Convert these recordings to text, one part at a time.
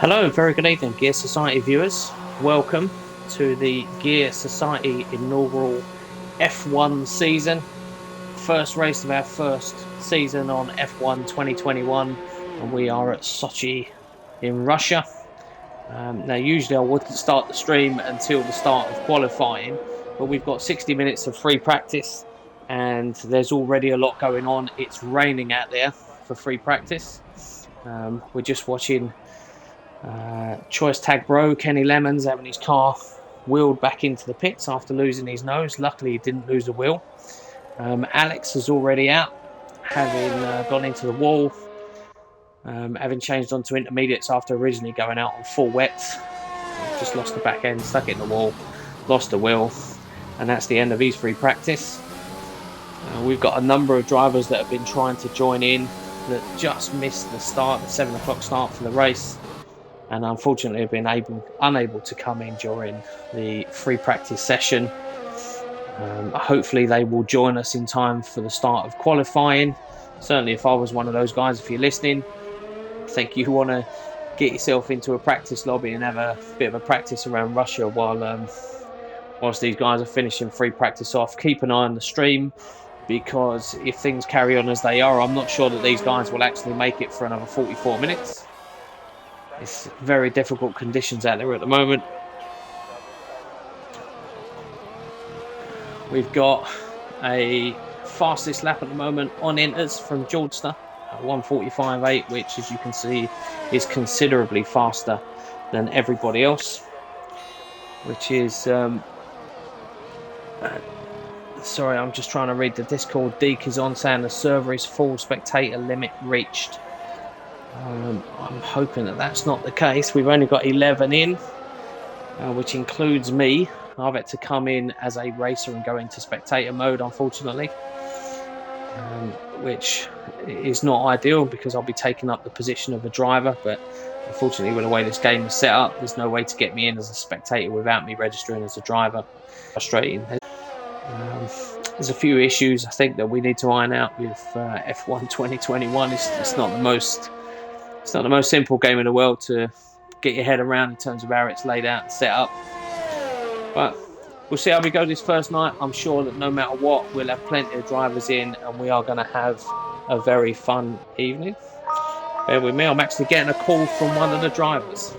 Hello, very good evening, Gear Society viewers. Welcome to the Gear Society inaugural F1 season. First race of our first season on F1 2021, and we are at Sochi in Russia. Now, usually I wouldn't start the stream until the start of qualifying, but we've got 60 minutes of free practice, and there's already a lot going on. It's raining out there for free practice. We're just watching Choice Tag Bro, Kenny Lemons, having his car wheeled back into the pits after losing his nose. Luckily, he didn't lose the wheel. Alex is already out, having gone into the wall, having changed onto intermediates after originally going out on full wets. Just lost the back end, stuck it in the wall, lost the wheel, and that's the end of his free practice. We've got a number of drivers that have been trying to join in that just missed the start, the 7 o'clock start for the race, and unfortunately have been unable to come in during the free practice session. Hopefully they will join us in time for the start of qualifying. Certainly if I was one of those guys, if you're listening, I think you want to get yourself into a practice lobby and have a bit of a practice around Russia whilst these guys are finishing free practice off. Keep an eye on the stream, because if things carry on as they are, I'm not sure that these guys will actually make it for another 44 minutes. It's very difficult conditions out there at the moment. We've got a fastest lap at the moment on Inters from Georgester at 1:45.8, which, as you can see, is considerably faster than everybody else. Which is... sorry, I'm just trying to read the Discord. Deke is on saying the server is full, spectator limit reached. I'm hoping that that's not the case. We've only got 11 in, which includes me. I've had to come in as a racer and go into spectator mode, unfortunately, which is not ideal because I'll be taking up the position of a driver. But unfortunately, with the way this game is set up, there's no way to get me in as a spectator without me registering as a driver. Frustrating. There's a few issues I think that we need to iron out with F1 2021. It's not the most simple game in the world to get your head around in terms of how it's laid out and set up. But we'll see how we go this first night. I'm sure that no matter what, we'll have plenty of drivers in and we are going to have a very fun evening. Bear with me, I'm actually getting a call from one of the drivers.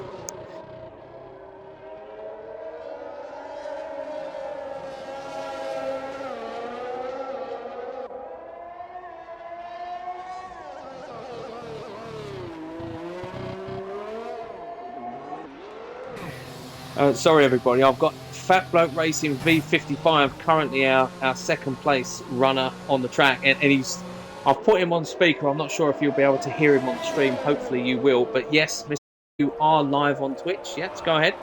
Sorry everybody, I've got Fat Bloke Racing V55 currently our second place runner on the track, and I've put him on speaker. I'm not sure if you'll be able to hear him on the stream. Hopefully you will. But yes, Mr. You are live on Twitch. Yes, go ahead.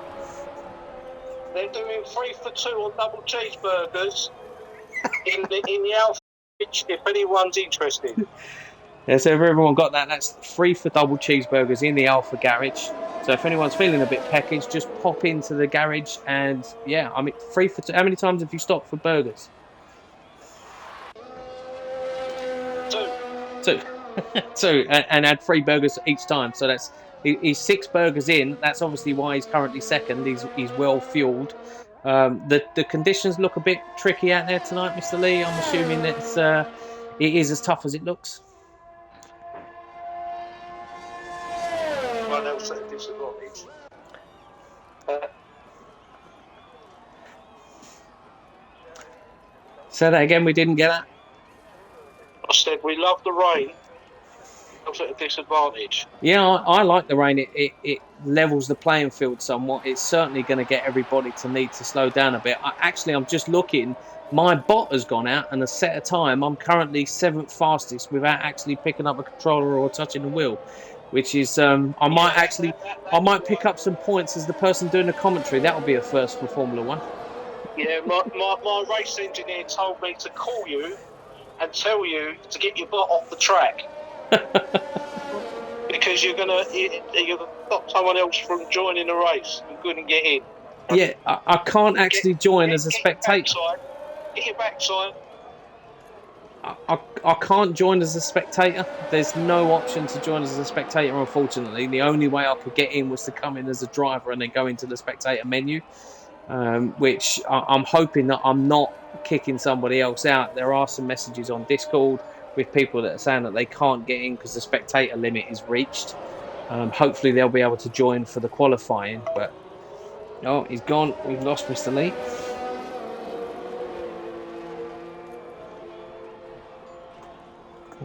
They're doing 3 for 2 on double cheeseburgers in the Alpha, if anyone's interested. Yeah, so everyone got that. That's 3 for double cheeseburgers in the Alpha garage. So if anyone's feeling a bit peckish, just pop into the garage and yeah, I mean 3 for 2. How many times have you stopped for burgers? 2. 2, and had 3 burgers each time. So he's 6 burgers in. That's obviously why he's currently second. He's well fueled. The conditions look a bit tricky out there tonight, Mr. Lee. I'm assuming that it is as tough as it looks. One else at a disadvantage. Say that again. We didn't get that. I said we love the rain. Else at a disadvantage. Yeah, I like the rain. It levels the playing field somewhat. It's certainly going to get everybody to need to slow down a bit. I'm just looking. My bot has gone out and has set a time. I'm currently 7th fastest without actually picking up a controller or touching the wheel, which is I might pick up some points as the person doing the commentary. That would be a first for Formula One. Yeah, my race engineer told me to call you and tell you to get your bot off the track. Because you've got someone else from joining the race who couldn't get in. Yeah, I can't actually join as a spectator. Get your backside. I can't join as a spectator. There's no option to join as a spectator, unfortunately. The only way I could get in was to come in as a driver and then go into the spectator menu, which I'm hoping that I'm not kicking somebody else out. There are some messages on Discord with people that are saying that they can't get in because the spectator limit is reached. Hopefully they'll be able to join for the qualifying, but oh, he's gone. We've lost Mr. Lee.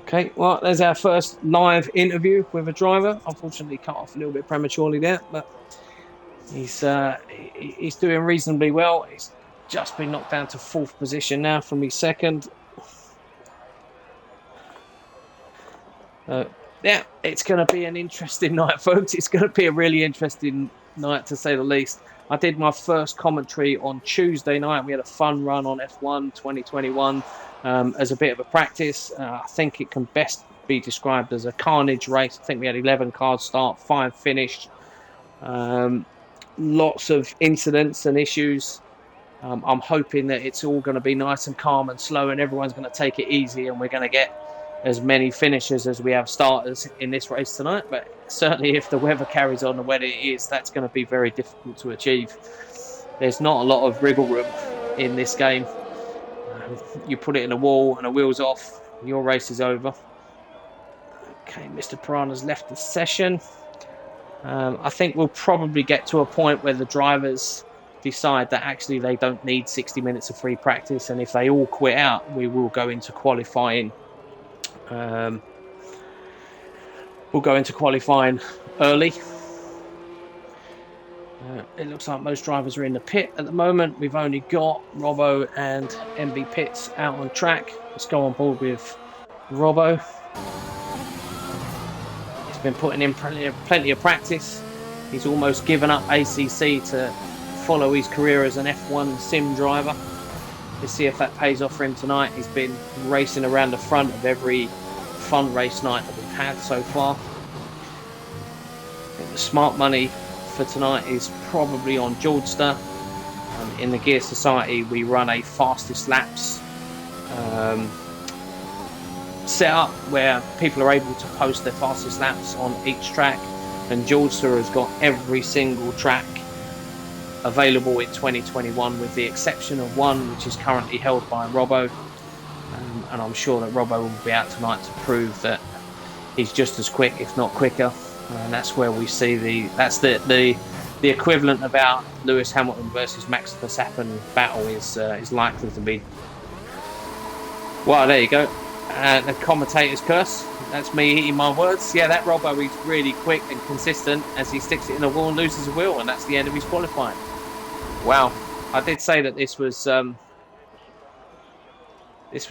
Okay, well, there's our first live interview with a driver. Unfortunately, cut off a little bit prematurely there, but he's doing reasonably well. He's just been knocked down to 4th position now from his 2nd. Yeah, it's going to be an interesting night, folks. It's going to be a really interesting night, to say the least. I did my first commentary on Tuesday night. We had a fun run on F1 2021 as a bit of a practice. I think it can best be described as a carnage race. I think we had 11 cars start, 5 finished. Lots of incidents and issues. I'm hoping that it's all going to be nice and calm and slow, and everyone's going to take it easy, and we're going to get as many finishers as we have starters in this race tonight. But certainly if the weather carries on the way it is, that's going to be very difficult to achieve. There's not a lot of wriggle room in this game. You put it in a wall and the wheel's off, your race is over. Okay, Mr. Piranha's left the session. I think we'll probably get to a point where the drivers decide that actually they don't need 60 minutes of free practice, and if they all quit out, we will go into qualifying. We'll go into qualifying early. It looks like most drivers are in the pit at the moment. We've only got Robbo and MB Pitts out on track. Let's go on board with Robbo. He's been putting in plenty of practice. He's almost given up ACC to follow his career as an F1 sim driver. Let's see if that pays off for him tonight. He's been racing around the front of every fun race night that we've had so far. I think the smart money for tonight is probably on Georgester. In the Gear Society, we run a fastest laps setup where people are able to post their fastest laps on each track, and Georgester has got every single track available in 2021 with the exception of one which is currently held by Robbo, and I'm sure that Robbo will be out tonight to prove that he's just as quick, if not quicker, and that's where we see the equivalent of our Lewis Hamilton versus Max Verstappen battle is likely to be. Well, there you go. The commentator's curse. That's me eating my words. Yeah, that Robbo is really quick and consistent as he sticks it in the wall and loses a wheel, and that's the end of his qualifying. Wow, I did say that this was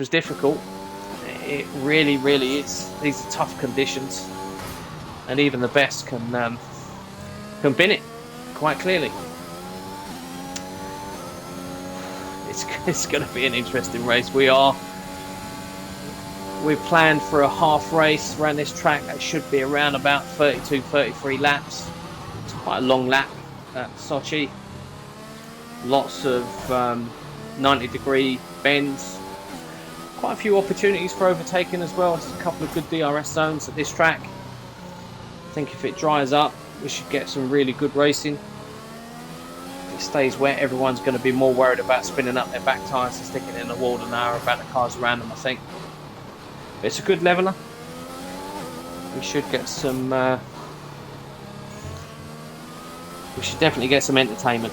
difficult. It really, really is. These are tough conditions, and even the best can bin it quite clearly. It's going to be an interesting race. We've planned for a half race around this track that should be around about 32, 33 laps. It's quite a long lap at Sochi. Lots of 90-degree bends. Quite a few opportunities for overtaking as well. There's a couple of good DRS zones at this track. I think if it dries up, we should get some really good racing. If it stays wet, everyone's going to be more worried about spinning up their back tyres and sticking it in the wall than they are about the cars around them, I think. But it's a good leveler. We should get some. We should definitely get some entertainment.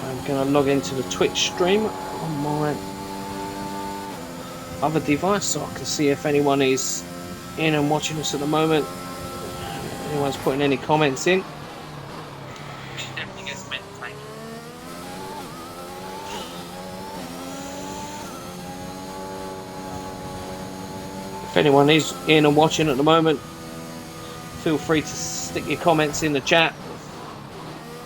I'm going to log into the Twitch stream on my other device so I can see if anyone is in and watching us at the moment. If anyone's putting any comments in. We should definitely get some entertainment. If anyone is in and watching at the moment, feel free to stick your comments in the chat.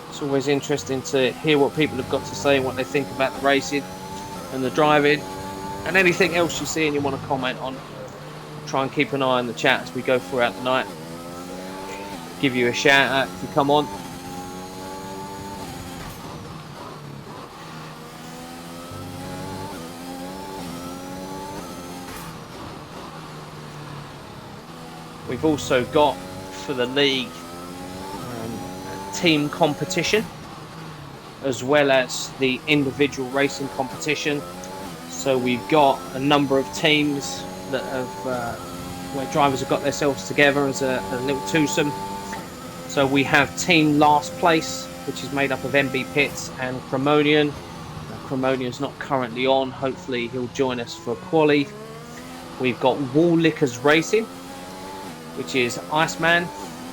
It's always interesting to hear what people have got to say and what they think about the racing and the driving and anything else you see and you want to comment on. Try and keep an eye on the chat as we go throughout the night. Give you a shout out if you come on. we've also got for the league team competition as well as the individual racing competition. So we've got a number of teams that have where drivers have got themselves together as a little twosome. So we have team last place, which is made up of MB Pitts and Cremonian. Cremonian's not currently on. Hopefully he'll join us for quali. We've got Wall Lickers Racing, which is Iceman,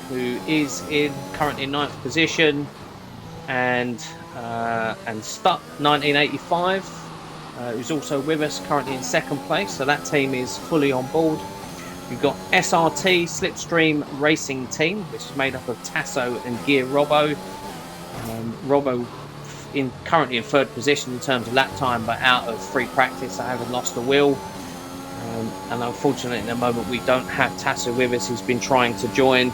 who is currently in 9th position, and Stuck 1985, who's also with us currently in 2nd place. So that team is fully on board. We've got SRT Slipstream Racing Team, which is made up of Tasso and Gear Robbo. Robbo currently in 3rd position in terms of lap time, but out of free practice. I haven't lost the wheel. And unfortunately, at the moment, we don't have Tasso with us. He's been trying to join.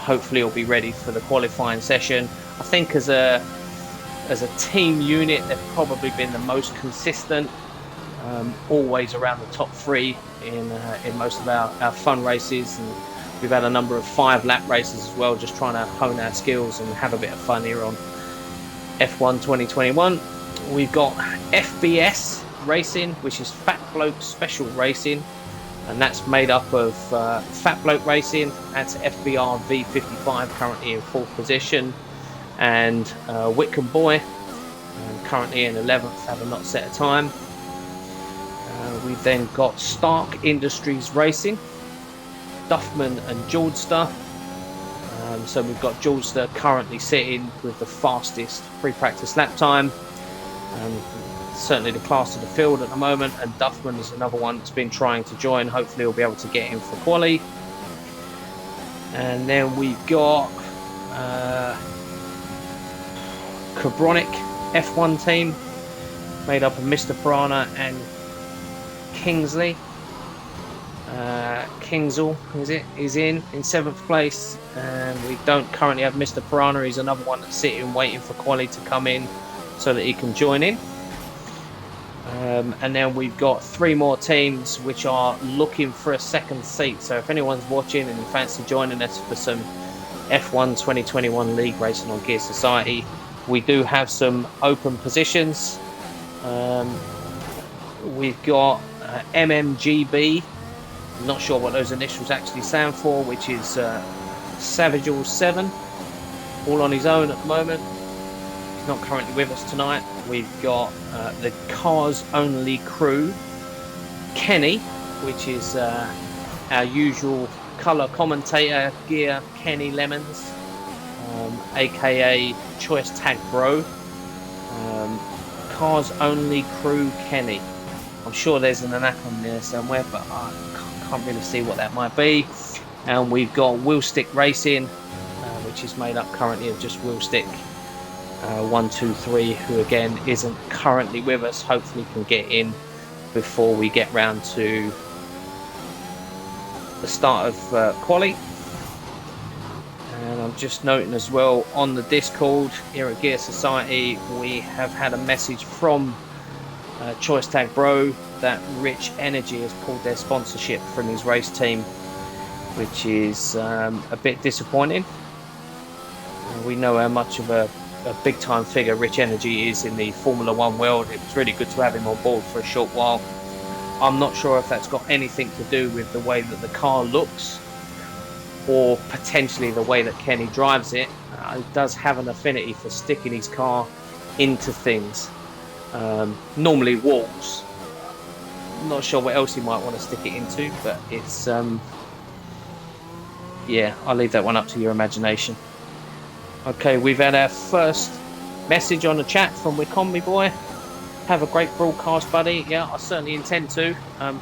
Hopefully, he'll be ready for the qualifying session. I think as a team unit, they've probably been the most consistent. Always around the top 3 in most of our fun races, and we've had a number of 5-lap races as well, just trying to hone our skills and have a bit of fun here on F1 2021. We've got FBS Racing, which is Fat Bloke Special Racing, and that's made up of Fat Bloke Racing. That's FBR V55, currently in 4th position, and Whitcomb Boy, currently in 11th, having not set a time. We've then got Stark Industries Racing, Duffman and Jordster. So we've got Jordster currently sitting with the fastest free practice lap time. Certainly the class of the field at the moment, and Duffman is another one that's been trying to join. Hopefully he'll be able to get in for quali. And then we've got Cabronic F1 team, made up of Mr. Piranha and Kingsley. Kingsall is in 7th place, and we don't currently have Mr. Piranha. He's another one that's sitting waiting for quali to come in so that he can join in. And then we've got 3 more teams which are looking for a 2nd seat. So if anyone's watching and you fancy joining us for some F1 2021 League racing on Gear Society, we do have some open positions. We've got MMGB, I'm not sure what those initials actually stand for, which is Savage 7, all on his own at the moment. He's not currently with us tonight. We've got the Cars Only crew, Kenny, which is our usual colour commentator gear, Kenny Lemons, aka Choice Tag Bro. Cars Only crew Kenny. I'm sure there's an acronym there somewhere, but I can't really see what that might be. And we've got Wheelstick Racing, which is made up currently of just Wheelstick 123, who again isn't currently with us. Hopefully can get in before we get round to the start of quali. And I'm just noting as well on the Discord here at Gear Society, we have had a message from Choice Tag Bro that Rich Energy has pulled their sponsorship from his race team, which is a bit disappointing. We know how much of a big time figure Rich Energy is in the Formula One world. It was really good to have him on board for a short while. I'm not sure if that's got anything to do with the way that the car looks, or potentially the way that Kenny drives it. He does have an affinity for sticking his car into things, normally walls. Not sure what else he might want to stick it into, but it's yeah, I'll leave that one up to your imagination. Okay, we've had our first message on the chat from Wicombi Boy. Have a great broadcast, buddy. Yeah, I certainly intend to.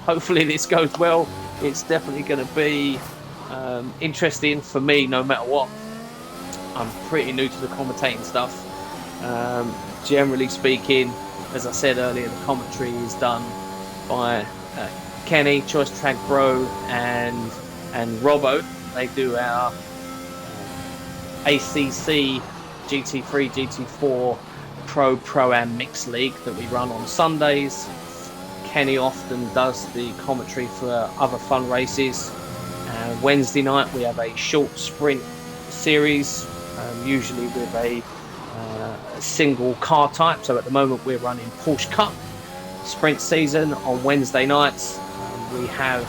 Hopefully this goes well. It's definitely going to be interesting for me no matter what. I'm pretty new to the commentating stuff. Generally speaking, as I said earlier, the commentary is done by Kenny, Choice Tag Bro, and Robbo. They do our ACC GT3, GT4 Pro-Am Mixed League that we run on Sundays. Kenny often does the commentary for other fun races, and Wednesday night we have a short sprint series, usually with a single car type. So at the moment we're running Porsche Cup sprint season on Wednesday nights. We have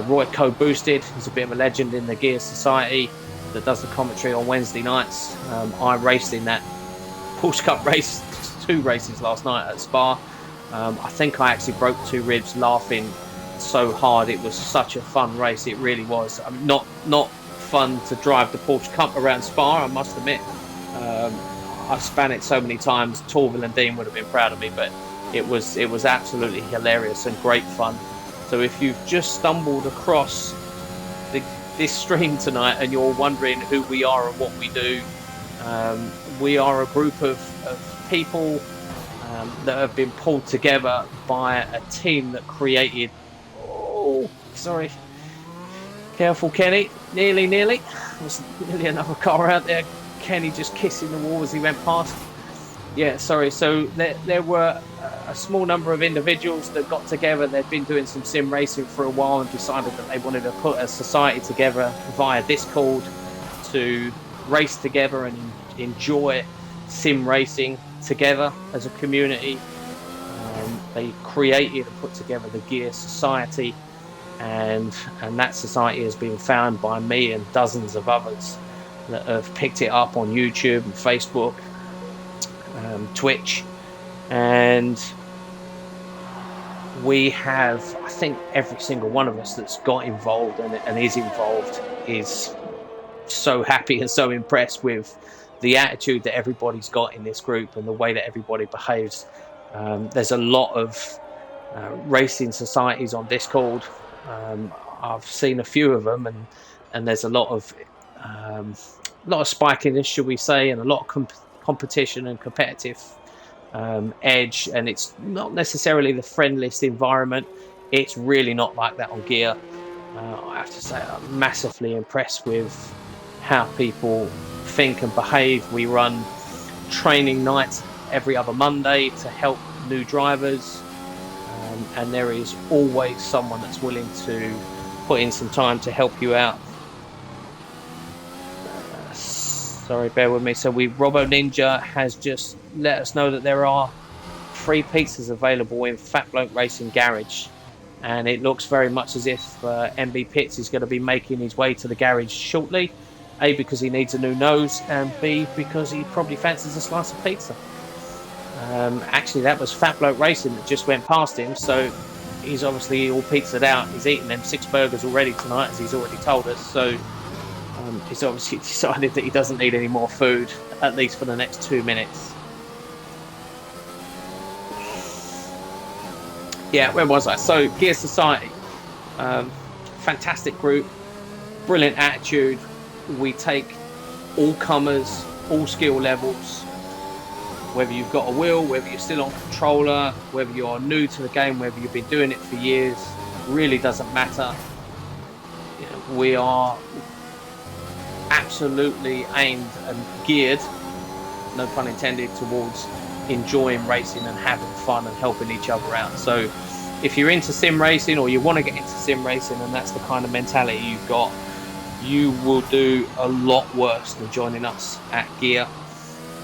Roy Co-Boosted, who's a bit of a legend in the Gear Society, that does the commentary on Wednesday nights. I raced in that Porsche Cup race, 2 races last night at Spa. I think I actually broke 2 ribs laughing so hard. It was such a fun race, it really was. Not fun to drive the Porsche Cup around Spa, I must admit. I span it so many times. Torvill and Dean would have been proud of me, but it was absolutely hilarious and great fun. So if you've just stumbled across this stream tonight and you're wondering who we are and what we do, we are a group of people that have been pulled together by a team that created... Oh, sorry. Careful, Kenny. Nearly. There's nearly another car out there. Kenny just kissing the wall as he went past. Yeah, sorry. So there were a small number of individuals that got together. They'd been doing some sim racing for a while and decided that they wanted to put a society together via Discord to race together and enjoy sim racing together as a community. They created and put together the Gear Society, and that society has been found by me and dozens of others that have picked it up on YouTube and Facebook, Twitch, and we have, I think every single one of us that's got involved and is involved is so happy and so impressed with the attitude that everybody's got in this group and the way that everybody behaves. There's a lot of racing societies on Discord. I've seen a few of them, and there's a lot of spikiness, shall we say, and a lot of competition and competitive edge, and it's not necessarily the friendliest environment. It's really not like that on Gear. I have to say I'm massively impressed with how people think and behave. We run training nights every other Monday to help new drivers, and there is always someone that's willing to put in some time to help you out. Sorry, bear with me. So Robo Ninja has just let us know that there are free pizzas available in Fat Bloke Racing Garage, and it looks very much as if MB Pitts is going to be making his way to the garage shortly. A, because he needs a new nose, and B, because he probably fancies a slice of pizza. Actually, that was Fat Bloke Racing that just went past him, so he's obviously all pizzaed out. He's eaten them 6 burgers already tonight, as he's already told us. So he's obviously decided that he doesn't need any more food, at least for the next 2 minutes. Yeah, where was I? So Gear Society, fantastic group, brilliant attitude. We take all comers, all skill levels, whether you've got a wheel, whether you're still on controller, whether you're new to the game, whether you've been doing it for years, really doesn't matter. You know, we are absolutely aimed and geared, no pun intended, towards enjoying racing and having fun and helping each other out. So if you're into sim racing, or you want to get into sim racing, and that's the kind of mentality you've got, you will do a lot worse than joining us at Gear.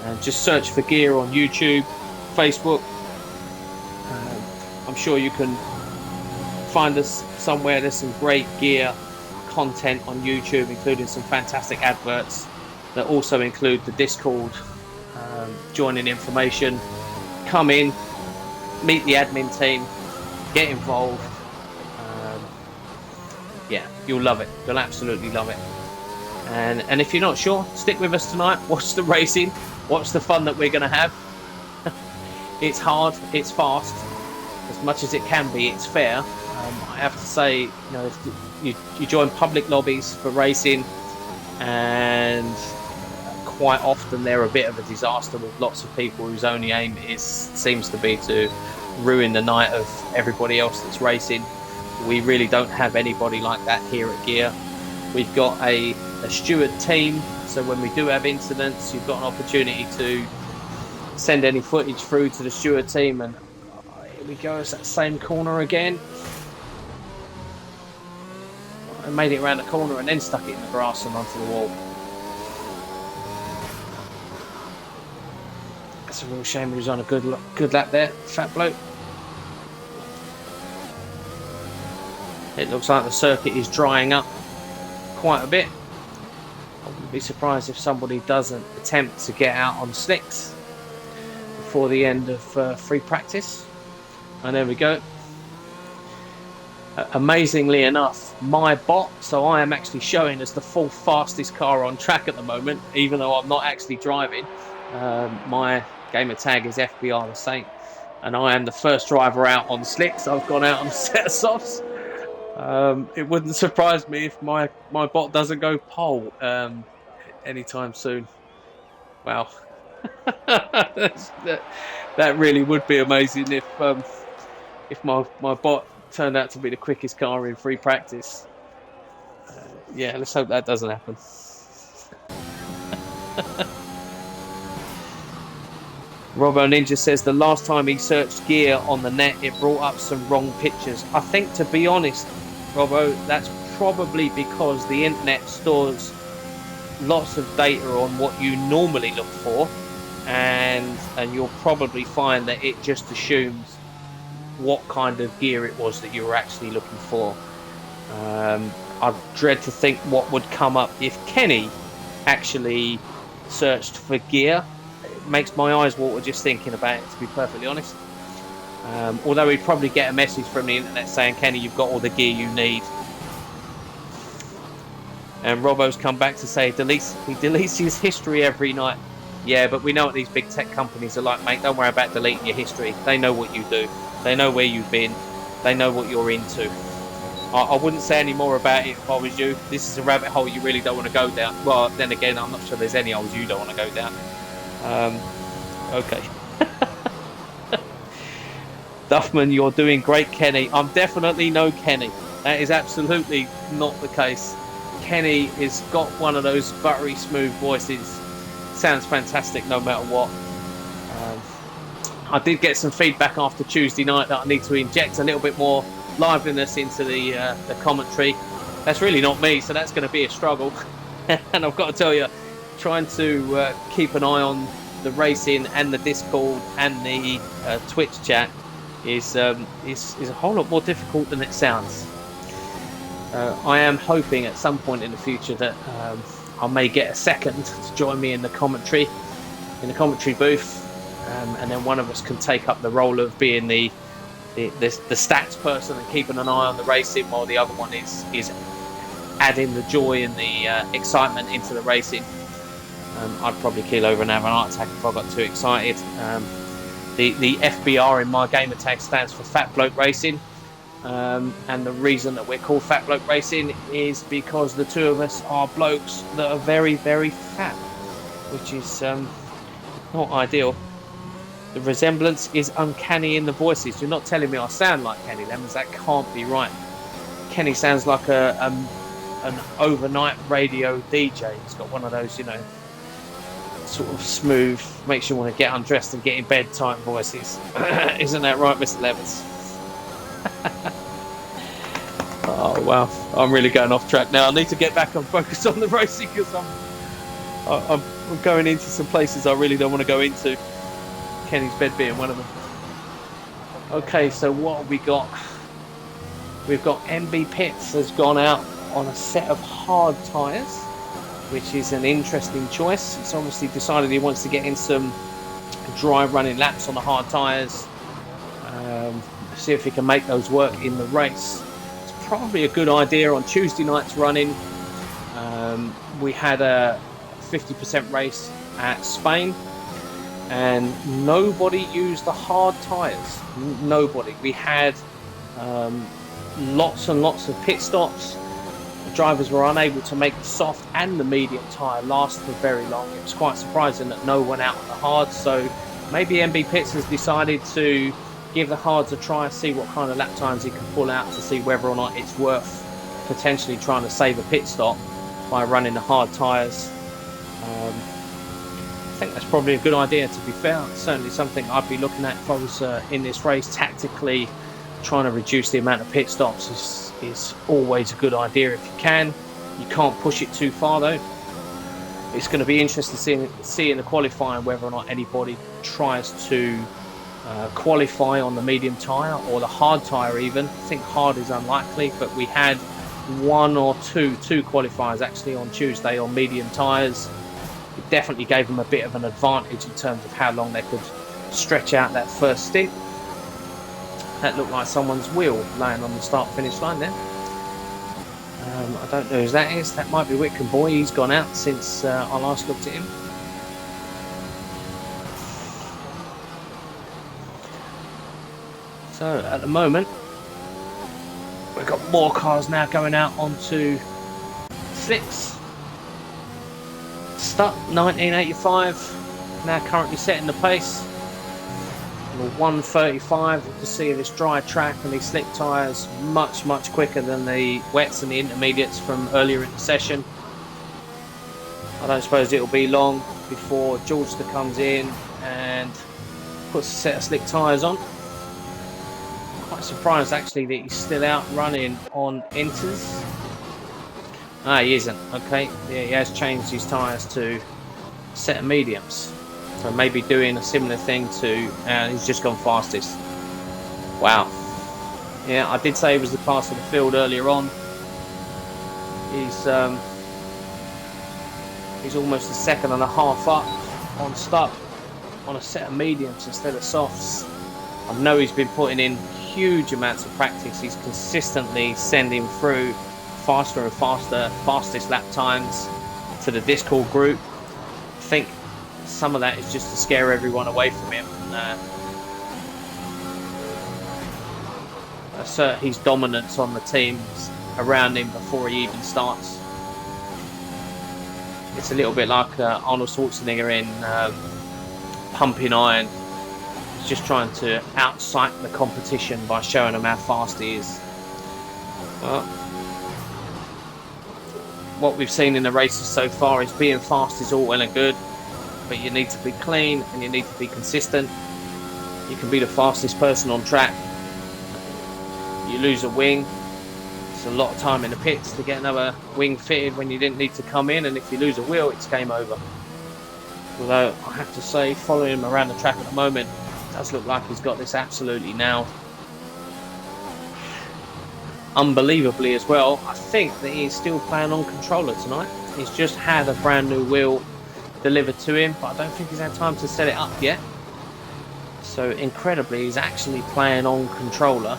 And just search for Gear on YouTube, Facebook. I'm sure you can find us somewhere. There's some great Gear content on YouTube, including some fantastic adverts that also include the Discord joining information. Come in, meet the admin team, get involved. Yeah, you'll love it. You'll absolutely love it. And if you're not sure, stick with us tonight. Watch the racing. Watch the fun that we're going to have. It's hard. It's fast. As much as it can be, it's fair. I have to say, you know, if you join public lobbies for racing, and quite often they're a bit of a disaster with lots of people whose only aim seems to be to ruin the night of everybody else that's racing. We really don't have anybody like that here at Gear. We've got a steward team, so when we do have incidents, you've got an opportunity to send any footage through to the steward team. And here we go, it's that same corner again. and made it around the corner and then stuck it in the grass and onto the wall. It's a real shame he was on a good lap there, fat bloke. It looks like the circuit is drying up quite a bit. I wouldn't be surprised if somebody doesn't attempt to get out on slicks before the end of free practice. And there we go. Amazingly enough, my bot, so I am actually showing as the fourth fastest car on track at the moment, even though I'm not actually driving. My gamer tag is FBR the Saint, and I am the first driver out on slicks. I've gone out on a set of softs. It wouldn't surprise me if my bot doesn't go pole anytime soon. Wow. that really would be amazing if my bot turned out to be the quickest car in free practice. Yeah, let's hope that doesn't happen. Robo Ninja says the last time he searched gear on the net, it brought up some wrong pictures. I think, to be honest, Robo, that's probably because the internet stores lots of data on what you normally look for, and you'll probably find that it just assumes what kind of gear it was that you were actually looking for. I dread to think what would come up if Kenny actually searched for gear. It makes my eyes water just thinking about it, to be perfectly honest. Although he'd probably get a message from the internet saying, Kenny, you've got all the gear you need. And Robbo's come back to say he deletes his history every night. Yeah, but we know what these big tech companies are like, mate. Don't worry about deleting your history. They know what you do. They know where you've been. They know what you're into. I wouldn't say any more about it if I was you. This is a rabbit hole you really don't want to go down. Well, then again, I'm not sure there's any holes you don't want to go down. Okay. Duffman, you're doing great, Kenny. I'm definitely no Kenny. That is absolutely not the case. Kenny has got one of those buttery smooth voices. Sounds fantastic no matter what. I did get some feedback after Tuesday night that I need to inject a little bit more liveliness into the commentary. That's really not me, so that's going to be a struggle. And I've got to tell you, trying to keep an eye on the racing and the Discord and the Twitch chat is a whole lot more difficult than it sounds. I am hoping at some point in the future that I may get a second to join me in the commentary booth, and then one of us can take up the role of being the stats person and keeping an eye on the racing, while the other one is adding the joy and the excitement into the racing. I'd probably keel over and have an heart attack if I got too excited. The FBR in my gamer tag stands for Fat Bloke Racing. And the reason that we're called Fat Bloke Racing is because the two of us are blokes that are very, very fat, which is not ideal. The resemblance is uncanny in the voices. You're not telling me I sound like Kenny Lemons. That can't be right. Kenny sounds like an overnight radio DJ. He's got one of those, sort of smooth, makes you want to get undressed and get in bed type voices. Isn't that right, Mr. Lemons? Oh wow, I'm really going off track now. I need to get back and focus on the racing, because I'm going into some places I really don't want to go into, Kenny's bed being one of them. Okay, so what have we got? We've got MB Pitts has gone out on a set of hard tyres, which is an interesting choice. He's obviously decided he wants to get in some dry running laps on the hard tyres, see if he can make those work in the race. It's probably a good idea on Tuesday night's running. We had a 50% race at Spain, and nobody used the hard tyres. Nobody. We had lots and lots of pit stops. The drivers were unable to make the soft and the medium tyre last for very long. It was quite surprising that no one went out on the hard, so maybe MB Pitts has decided to give the hards a try, see what kind of lap times he can pull out, to see whether or not it's worth potentially trying to save a pit stop by running the hard tyres. I think that's probably a good idea, to be fair. It's certainly something I'd be looking at if I was in this race. Tactically, trying to reduce the amount of pit stops is always a good idea if you can. You can't push it too far though. It's going to be interesting to see in the qualifying whether or not anybody tries to qualify on the medium tyre or the hard tyre even. I think hard is unlikely, but we had two qualifiers actually on Tuesday on medium tyres. It definitely gave them a bit of an advantage in terms of how long they could stretch out that first stint. That looked like someone's wheel laying on the start-finish line there. I don't know who that is. That might be Whitcomb Boy. He's gone out since I last looked at him. So at the moment, we've got more cars now going out onto slicks. Stuck 1985 now currently setting the pace. 135. You can see this dry track and these slick tyres much quicker than the wets and the intermediates from earlier in the session. I don't suppose it'll be long before Georgester comes in and puts a set of slick tyres on. Quite surprised actually that he's still out running on Enters. Ah, he isn't. Okay, yeah, he has changed his tyres to set of mediums. So maybe doing a similar thing to, and he's just gone fastest. Wow. Yeah, I did say he was the class of the field earlier on. He's almost a second and a half up on stop on a set of mediums instead of softs. I know he's been putting in huge amounts of practice. He's consistently sending through faster and faster, fastest lap times to the Discord group. I think some of that is just to scare everyone away from him. Assert his dominance on the teams around him before he even starts. It's a little bit like Arnold Schwarzenegger in Pumping Iron. He's just trying to outsight the competition by showing them how fast he is. What we've seen in the races so far is being fast is all well and good, but you need to be clean and you need to be consistent. You can be the fastest person on track. You lose a wing, it's a lot of time in the pits to get another wing fitted when you didn't need to come in, and if you lose a wheel, it's game over. Although I have to say, following him around the track at the moment, it does look like he's got this absolutely nailed. Unbelievably as well, I think that he's still playing on controller tonight. He's just had a brand new wheel delivered to him, but I don't think he's had time to set it up yet. So incredibly, he's actually playing on controller,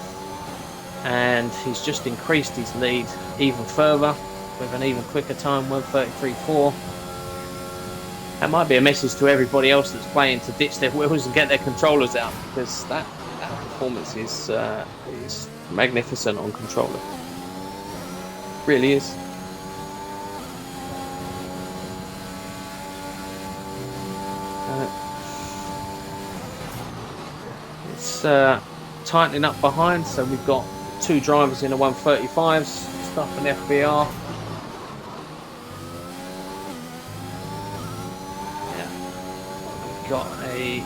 and he's just increased his lead even further with an even quicker time, 1:33.4. That might be a message to everybody else that's playing to ditch their wheels and get their controllers out, because that performance is magnificent on controller. Really is. It's tightening up behind, so we've got two drivers in the 135s, Stuff and FBR. Yeah. We've got a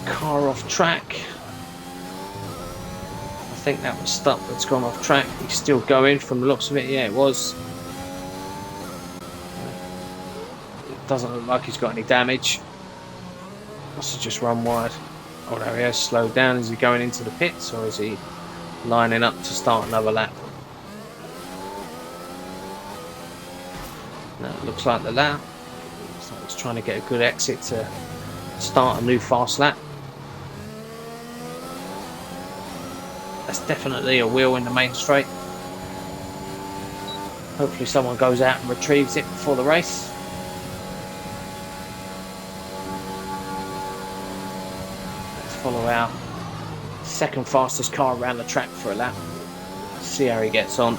car off track. I think that was Stuff that's gone off track. He's still going from the looks of it. Yeah, it was. It doesn't look like he's got any damage. Must have just run wide. Oh, there he has slowed down. Is he going into the pits, or is he lining up to start another lap? No, it looks like the lap. Looks like he's trying to get a good exit to start a new fast lap. That's definitely a wheel in the main straight. Hopefully someone goes out and retrieves it before the race. Follow our second fastest car around the track for a lap. See how he gets on.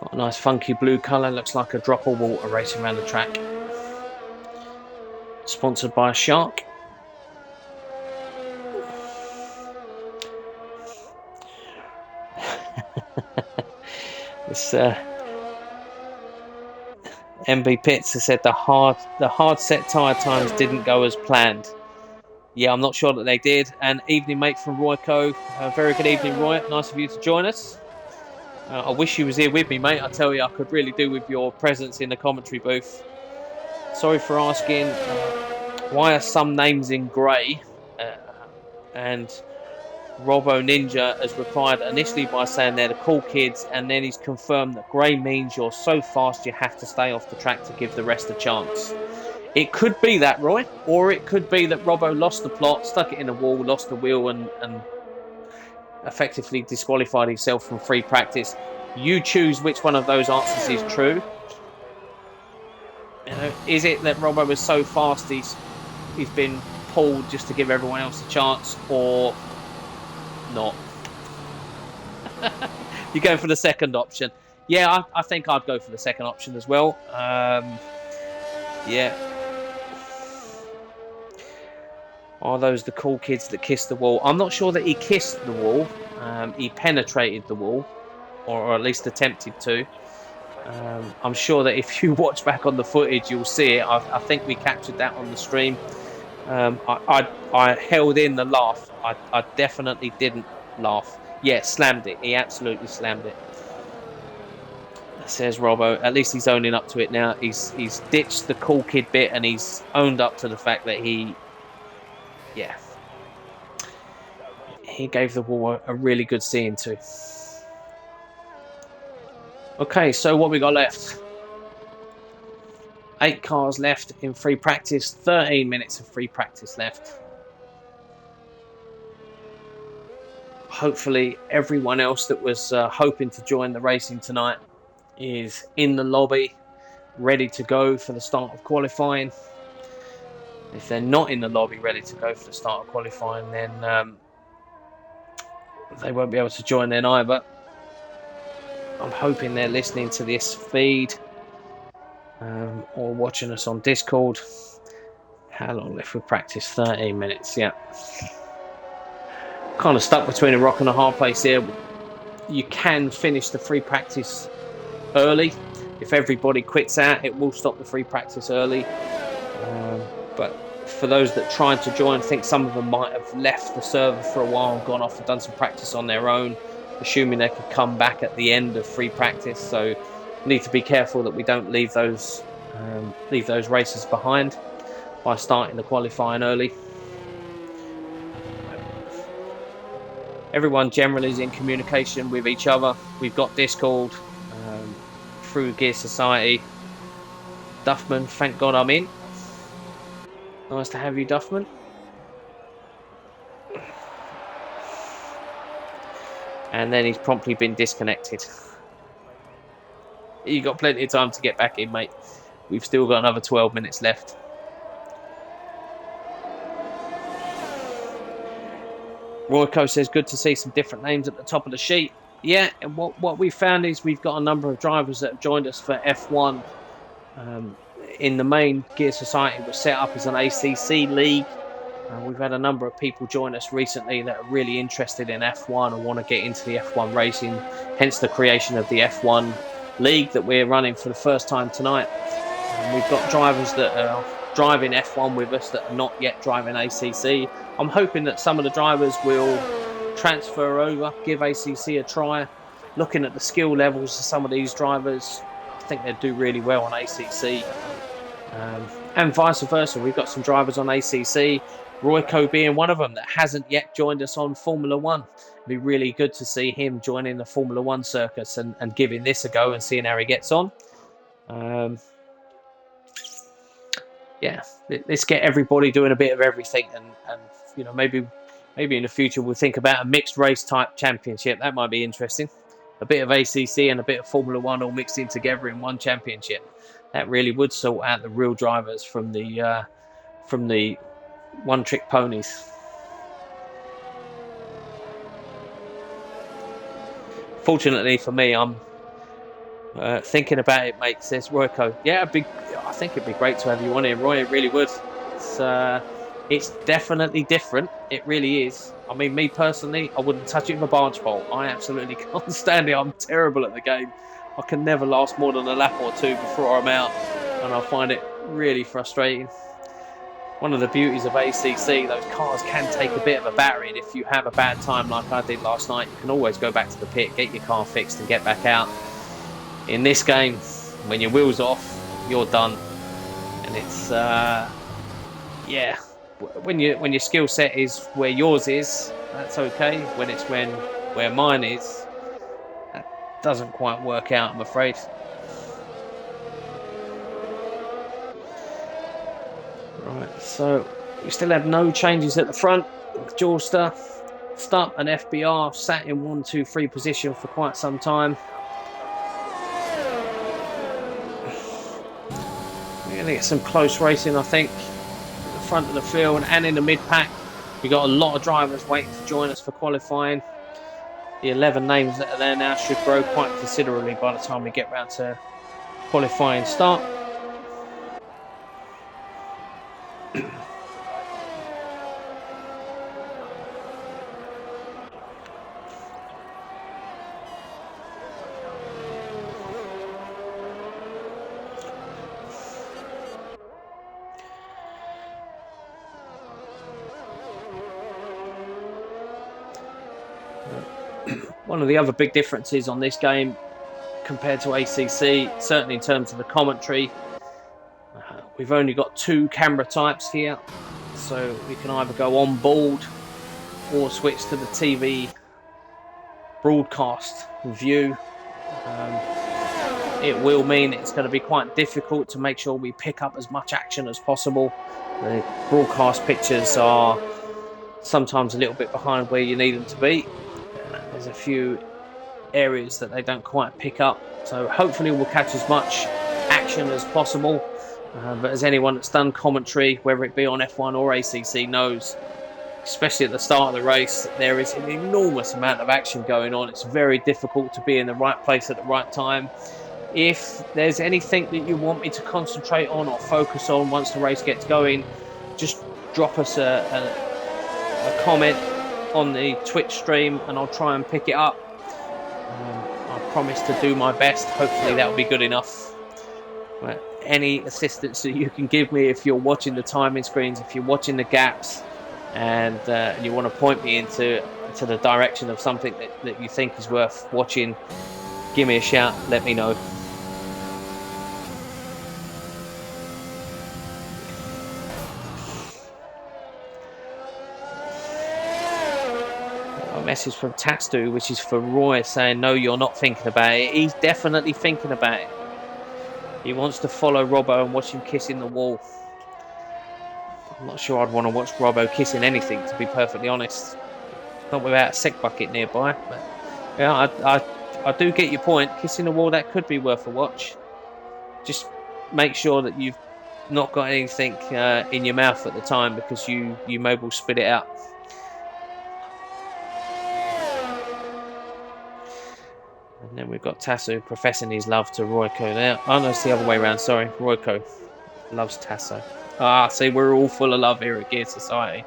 Got a nice funky blue colour, looks like a drop of water racing around the track. Sponsored by a shark. This MB Pitts has said the hard set tyre times didn't go as planned. Yeah, I'm not sure that they did. And evening mate from Royco. Very good evening, Roy. Nice of you to join us. I wish you was here with me, mate. I tell you, I could really do with your presence in the commentary booth. Sorry for asking, why are some names in grey? And Robo Ninja has replied initially by saying they're the cool kids, and then he's confirmed that grey means you're so fast you have to stay off the track to give the rest a chance. It could be that, Roy, or it could be that Robbo lost the plot, stuck it in a wall, lost the wheel, and effectively disqualified himself from free practice. You choose which one of those answers is true. You know, is it that Robbo was so fast he's been pulled just to give everyone else a chance, or not? You're going for the second option. Yeah, I think I'd go for the second option as well. Yeah. Are those the cool kids that kissed the wall? I'm not sure that he kissed the wall. He penetrated the wall, or at least attempted to. I'm sure that if you watch back on the footage, you'll see it. I think we captured that on the stream. I held in the laugh. I definitely didn't laugh. Yeah, slammed it. He absolutely slammed it. Says Robbo. At least he's owning up to it now. He's ditched the cool kid bit, and he's owned up to the fact that he gave the wall a really good seeing to. Okay, so what we got left? 8 cars left in free practice. 13 minutes of free practice left. Hopefully everyone else that was hoping to join the racing tonight is in the lobby, ready to go for the start of qualifying. If they're not in the lobby ready to go for the start of qualifying, then they won't be able to join then either. I'm hoping they're listening to this feed or watching us on Discord. How long left for practice? 13 minutes, yeah. Kind of stuck between a rock and a hard place here. You can finish the free practice early. If everybody quits out, it will stop the free practice early. But for those that tried to join, I think some of them might have left the server for a while and gone off and done some practice on their own, assuming they could come back at the end of free practice. So need to be careful that we don't leave those races behind by starting the qualifying early. Everyone generally is in communication with each other. We've got Discord through Gear Society. Duffman, thank God I'm in. Nice to have you, Duffman. And then he's promptly been disconnected. You got plenty of time to get back in, mate. We've still got another 12 minutes left. Royco says, good to see some different names at the top of the sheet. Yeah, and what we found is we've got a number of drivers that have joined us for F1. In the main, Gear Society was set up as an ACC league. We've had a number of people join us recently that are really interested in F1 and want to get into the F1 racing, hence the creation of the F1 league that we're running for the first time tonight. We've got drivers that are driving F1 with us that are not yet driving ACC. I'm hoping that some of the drivers will transfer over, give ACC a try. Looking at the skill levels of some of these drivers, I think they'd do really well on ACC. And vice versa, we've got some drivers on ACC, Royco being one of them that hasn't yet joined us on Formula One. It'd be really good to see him joining the Formula One circus and giving this a go and seeing how he gets on. Yeah, let's get everybody doing a bit of everything, and you know, maybe in the future we'll think about a mixed race type championship. That might be interesting. A bit of ACC and a bit of Formula One all mixed in together in one championship. That really would sort out the real drivers from the one-trick ponies. Fortunately for me, I'm thinking about it, mate, says Royco. Yeah, I think it'd be great to have you on here, Roy. It really would. It's It's definitely different. It really is. I mean, me personally, I wouldn't touch it with a barge pole. I absolutely can't stand it. I'm terrible at the game. I can never last more than a lap or two before I'm out, and I find it really frustrating. One of the beauties of ACC, those cars can take a bit of a battering. If you have a bad time like I did last night, you can always go back to the pit, get your car fixed and get back out. In this game, when your wheel's off, you're done. And it's, yeah, when your skill set is where yours is, that's okay. When it's where mine is, that doesn't quite work out, I'm afraid. Right, so we still have no changes at the front. Jawster, Stupp and FBR sat in 1, 2, 3 position for quite some time. We're going to get some close racing, I think, at the front of the field and in the mid-pack. We've got a lot of drivers waiting to join us for qualifying. The 11 names that are there now should grow quite considerably by the time we get round to qualifying start. One of the other big differences on this game compared to ACC, certainly in terms of the commentary, we've only got 2 camera types here, so we can either go on board or switch to the TV broadcast view. It will mean it's going to be quite difficult to make sure we pick up as much action as possible. The broadcast pictures are sometimes a little bit behind where you need them to be. There's a few areas that they don't quite pick up, so hopefully we'll catch as much action as possible. But as anyone that's done commentary, whether it be on F1 or ACC, knows, especially at the start of the race, there is an enormous amount of action going on. It's very difficult to be in the right place at the right time. If there's anything that you want me to concentrate on or focus on once the race gets going, just drop us a comment on the Twitch stream and I'll try and pick it up. I promise to do my best. Hopefully that'll be good enough. But any assistance that you can give me if you're watching the timing screens, if you're watching the gaps, and you want to point me into the direction of something that you think is worth watching, give me a shout, let me know. Message from Tatsu, which is for Roy, saying no, you're not thinking about it. He's definitely thinking about it. He wants to follow Robbo and watch him kissing the wall. I'm not sure I'd want to watch Robbo kissing anything, to be perfectly honest. Not without a sick bucket nearby. But yeah, I do get your point. Kissing the wall, that could be worth a watch. Just make sure that you've not got anything in your mouth at the time, because you may well spit it out. And then we've got Tasso professing his love to Royko there. Oh no, it's the other way around, sorry. Royko loves Tasso. See, we're all full of love here at Gear Society.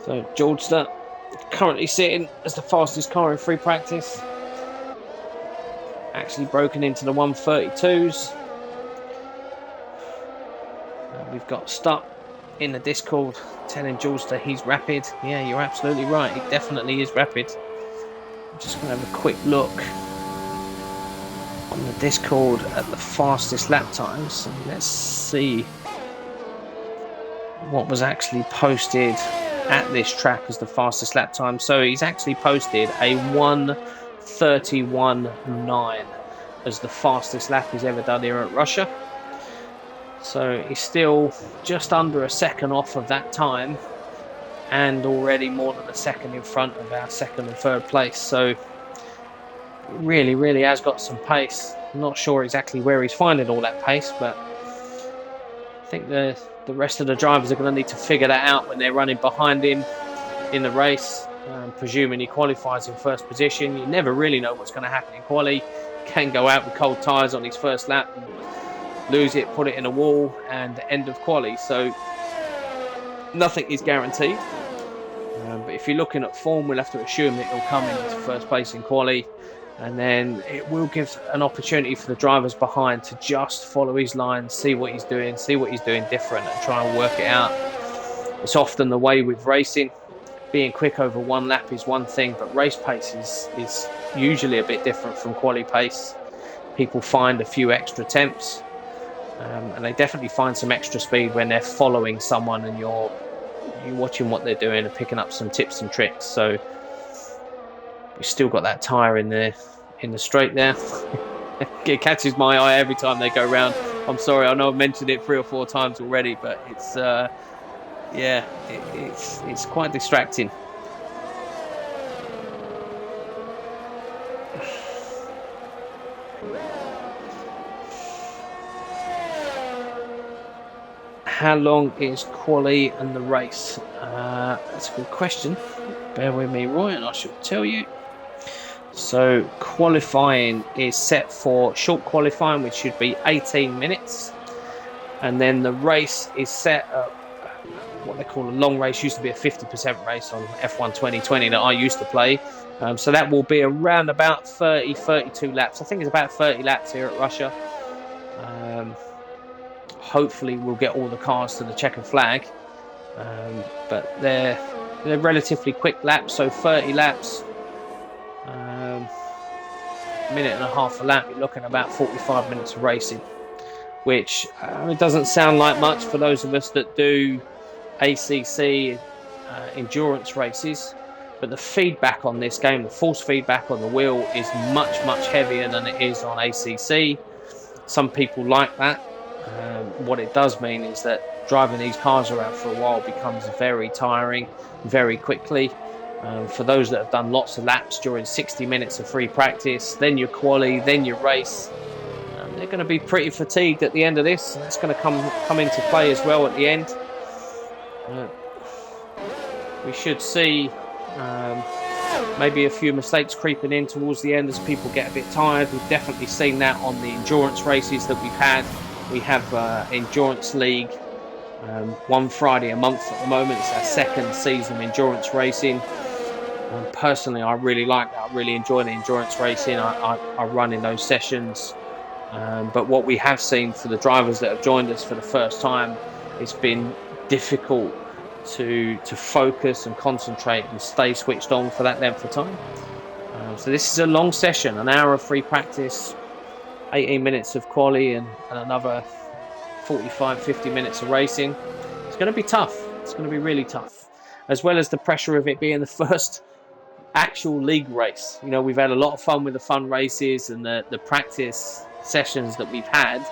So, Georgester currently sitting as the fastest car in free practice. Actually broken into the 132s. We've got Stupp in the Discord telling Georgester he's rapid. Yeah, you're absolutely right. He definitely is rapid. I'm just going to have a quick look on the Discord at the fastest lap times. And let's see what was actually posted at this track as the fastest lap time. So he's actually posted a 1:31.9 as the fastest lap he's ever done here at Russia. So he's still just under a second off of that time, and already more than a second in front of our second and third place. So really has got some pace. I'm not sure exactly where he's finding all that pace, but I think the rest of the drivers are going to need to figure that out when they're running behind him. in the race, presuming he qualifies in first position. You never really know what's going to happen in quali. Can go out with cold tyres on his first lap and lose it, put it in a wall, and end of quali. So nothing is guaranteed. But if you're looking at form, we'll have to assume that he'll come into first place in quali, and then it will give an opportunity for the drivers behind to just follow his line, see what he's doing different, and try and work it out. It's often the way with racing. Being quick over one lap is one thing, but race pace is usually a bit different from quali pace. People find a few extra temps, and they definitely find some extra speed when they're following someone and you're watching what they're doing and picking up some tips and tricks. So we've still got that tyre in the straight there. It catches my eye every time they go round. I'm sorry, I know I've mentioned it 3 or 4 times already, but it's it's quite distracting. How long is quali and the race? That's a good question. Bear with me, Roy, and I shall tell you. So qualifying is set for short qualifying, which should be 18 minutes. And then the race is set at what they call a long race. Used to be a 50% race on F1 2020 that I used to play. So that will be around about 32 laps. I think it's about 30 laps here at Russia. Hopefully we'll get all the cars to the checkered flag. But they're relatively quick laps, so 30 laps. Minute and a half a lap, you're looking at about 45 minutes of racing, which it doesn't sound like much for those of us that do ACC endurance races, but the feedback on this game, the force feedback on the wheel, is much heavier than it is on ACC. Some people like that. What it does mean is that driving these cars around for a while becomes very tiring very quickly. For those that have done lots of laps during 60 minutes of free practice, then your quali, then your race, they're going to be pretty fatigued at the end of this, and that's going to come into play as well at the end. We should see maybe a few mistakes creeping in towards the end as people get a bit tired. We've definitely seen that on the endurance races that we've had. We have Endurance League one Friday a month at the moment. It's our second season of endurance racing. Personally, I really like that. I really enjoy the endurance racing. I run in those sessions. But what we have seen for the drivers that have joined us for the first time, it's been difficult to focus and concentrate and stay switched on for that length of time. So this is a long session, an hour of free practice, 18 minutes of quali, and another 45-50 minutes of racing. It's going to be tough. It's going to be really tough, as well as the pressure of it being the first actual league race. You know, we've had a lot of fun with the fun races and the practice sessions that we've had,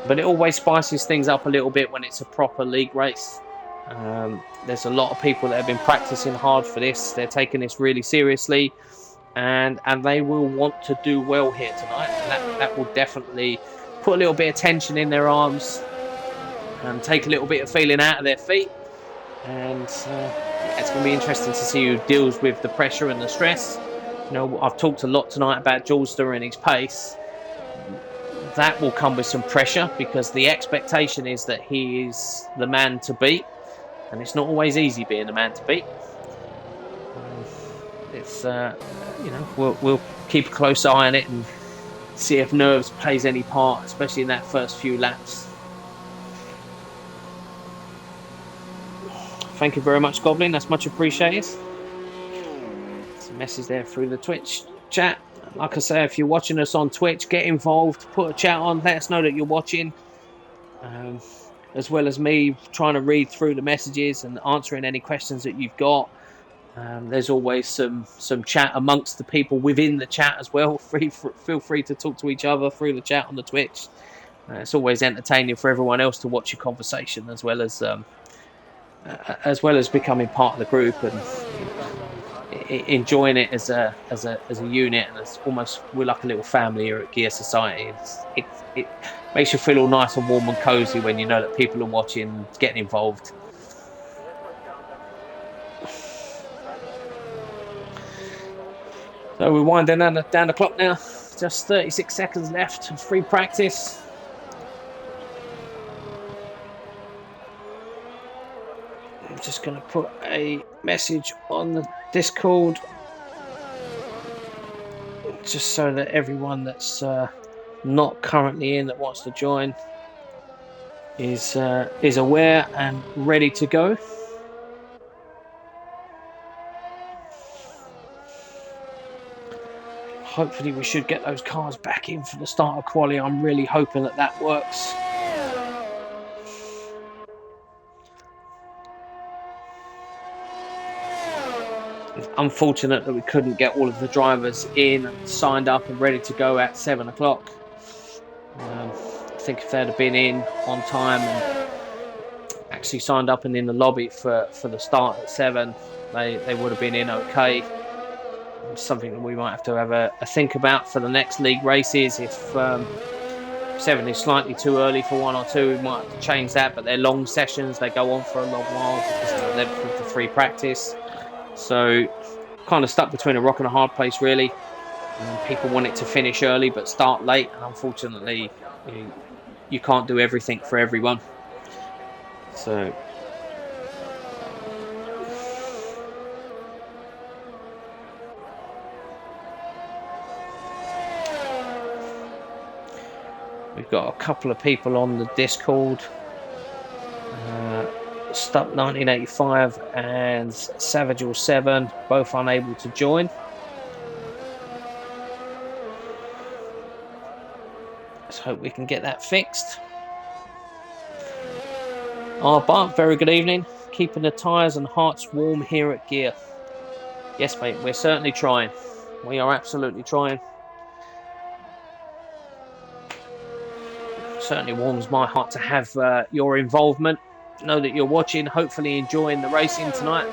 but it always spices things up a little bit when it's a proper league race. There's a lot of people that have been practicing hard for this. They're taking this really seriously, and they will want to do well here tonight, and that will definitely put a little bit of tension in their arms and take a little bit of feeling out of their feet. And it's going to be interesting to see who deals with the pressure and the stress. You know, I've talked a lot tonight about Julster and his pace. That will come with some pressure because the expectation is that he is the man to beat, and it's not always easy being the man to beat. It's you know, we'll keep a close eye on it and see if nerves plays any part, especially in that first few laps. Thank you very much, Goblin. That's much appreciated. There's a message there through the Twitch chat. Like I say, if you're watching us on Twitch, get involved, put a chat on, let us know that you're watching. As well as me trying to read through the messages and answering any questions that you've got. There's always some chat amongst the people within the chat as well. Feel free to talk to each other through the chat on the Twitch. It's always entertaining for everyone else to watch your conversation, as well as becoming part of the group and enjoying it as a unit, and it's almost, we're like a little family here at Gear Society. It makes you feel all nice and warm and cozy when you know that people are watching, getting involved. So we're winding down the clock now. Just 36 seconds left of free practice. I'm just going to put a message on the Discord just so that everyone that's not currently in that wants to join is aware and ready to go. Hopefully we should get those cars back in for the start of quali. I'm really hoping that works. It's unfortunate that we couldn't get all of the drivers in and signed up and ready to go at 7 o'clock. I think if they'd have been in on time and actually signed up and in the lobby for the start at 7, they would have been in okay. Something that we might have to have a think about for the next league races. If 7 is slightly too early for 1 or 2, we might have to change that, but they're long sessions, they go on for a long while because of the length of the free practice. So kind of stuck between a rock and a hard place really. People want it to finish early but start late, and unfortunately you can't do everything for everyone. So we've got a couple of people on the Discord. Stuck 1985 and Savage07, both unable to join. Let's hope we can get that fixed. Bart, very good evening. Keeping the tyres and hearts warm here at Gear. Yes, mate, we're certainly trying. We are absolutely trying. Certainly warms my heart to have your involvement. Know that you're watching, hopefully enjoying the racing tonight.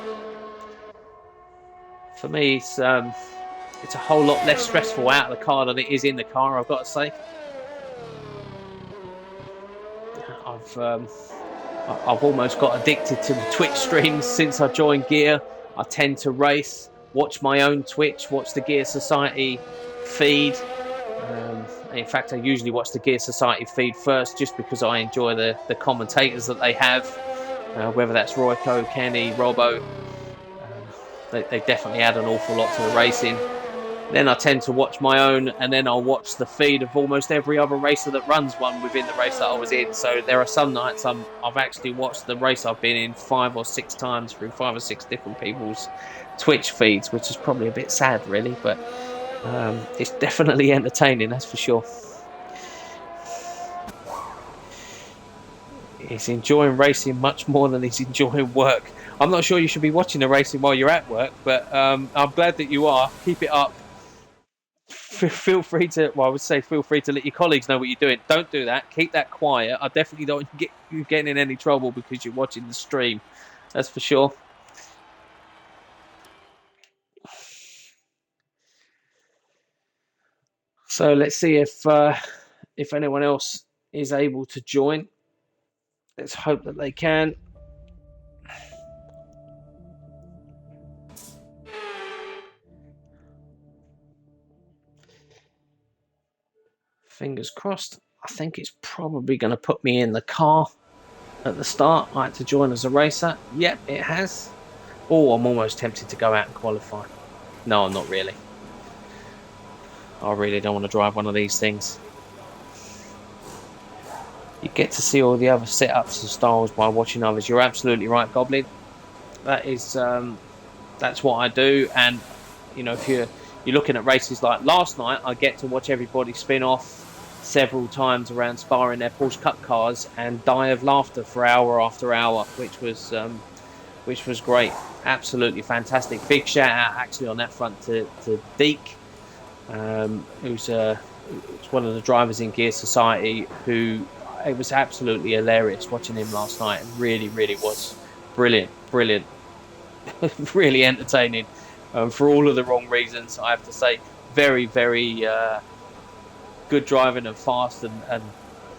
For me, it's a whole lot less stressful out of the car than it is in the car, I've got to say. I've almost got addicted to the Twitch streams since I joined Gear. I tend to race, watch my own Twitch, watch the Gear Society feed. In fact, I usually watch the Gear Society feed first just because I enjoy the commentators that they have, whether that's Royco, Kenny, Robbo. They definitely add an awful lot to the racing. Then I tend to watch my own, and then I'll watch the feed of almost every other racer that runs one within the race that I was in. So there are some nights I've actually watched the race I've been in 5 or 6 times through 5 or 6 different people's Twitch feeds, which is probably a bit sad, really, but it's definitely entertaining, that's for sure. He's enjoying racing much more than he's enjoying work. I'm not sure you should be watching the racing while you're at work, but I'm glad that you are. Keep it up. Feel free to, well, I would say feel free to let your colleagues know what you're doing. Don't do that. Keep that quiet. I definitely don't get you getting in any trouble because you're watching the stream. That's for sure. So let's see if anyone else is able to join. Let's hope that they can. Fingers crossed. I think it's probably going to put me in the car at the start. I had to join as a racer. Yep, it has. Oh, I'm almost tempted to go out and qualify. No, I'm not really. I really don't want to drive one of these things. You get to see all the other setups and styles by watching others. You're absolutely right, Goblin. That is, that's what I do. And you know, if you're looking at races like last night, I get to watch everybody spin off several times around Spa in their Porsche Cup cars and die of laughter for hour after hour, which was great. Absolutely fantastic. Big shout out actually on that front to Deke, who's one of the drivers in Gear Society, who it was absolutely hilarious watching him last night. It really was brilliant really entertaining, for all of the wrong reasons, I have to say. Very good driving and fast and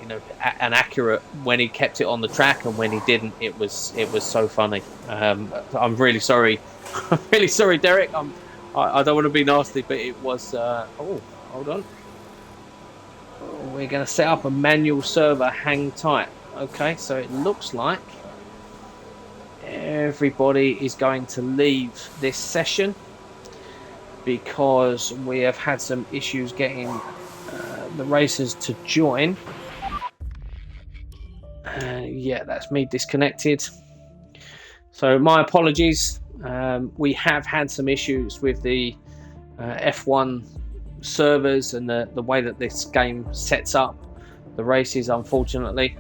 you know, and accurate when he kept it on the track, and when he didn't, it was so funny. I'm really sorry. I'm really sorry, Derek. I don't want to be nasty, but it was. Oh, hold on. We're going to set up a manual server. Hang tight. Okay, so it looks like everybody is going to leave this session because we have had some issues getting the racers to join. Yeah, that's me disconnected. So my apologies. We have had some issues with the F1 servers and the way that this game sets up the races, unfortunately.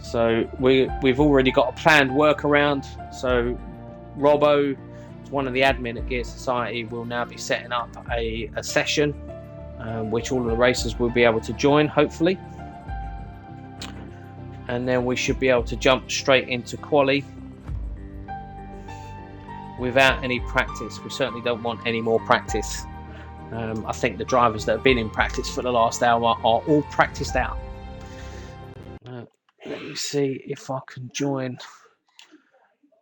So we've already got a planned workaround. So Robbo, one of the admin at Gear Society, will now be setting up a session which all of the racers will be able to join, hopefully. And then we should be able to jump straight into quali without any practice. We certainly don't want any more practice. I think the drivers that have been in practice for the last hour are all practiced out. Let me see if I can join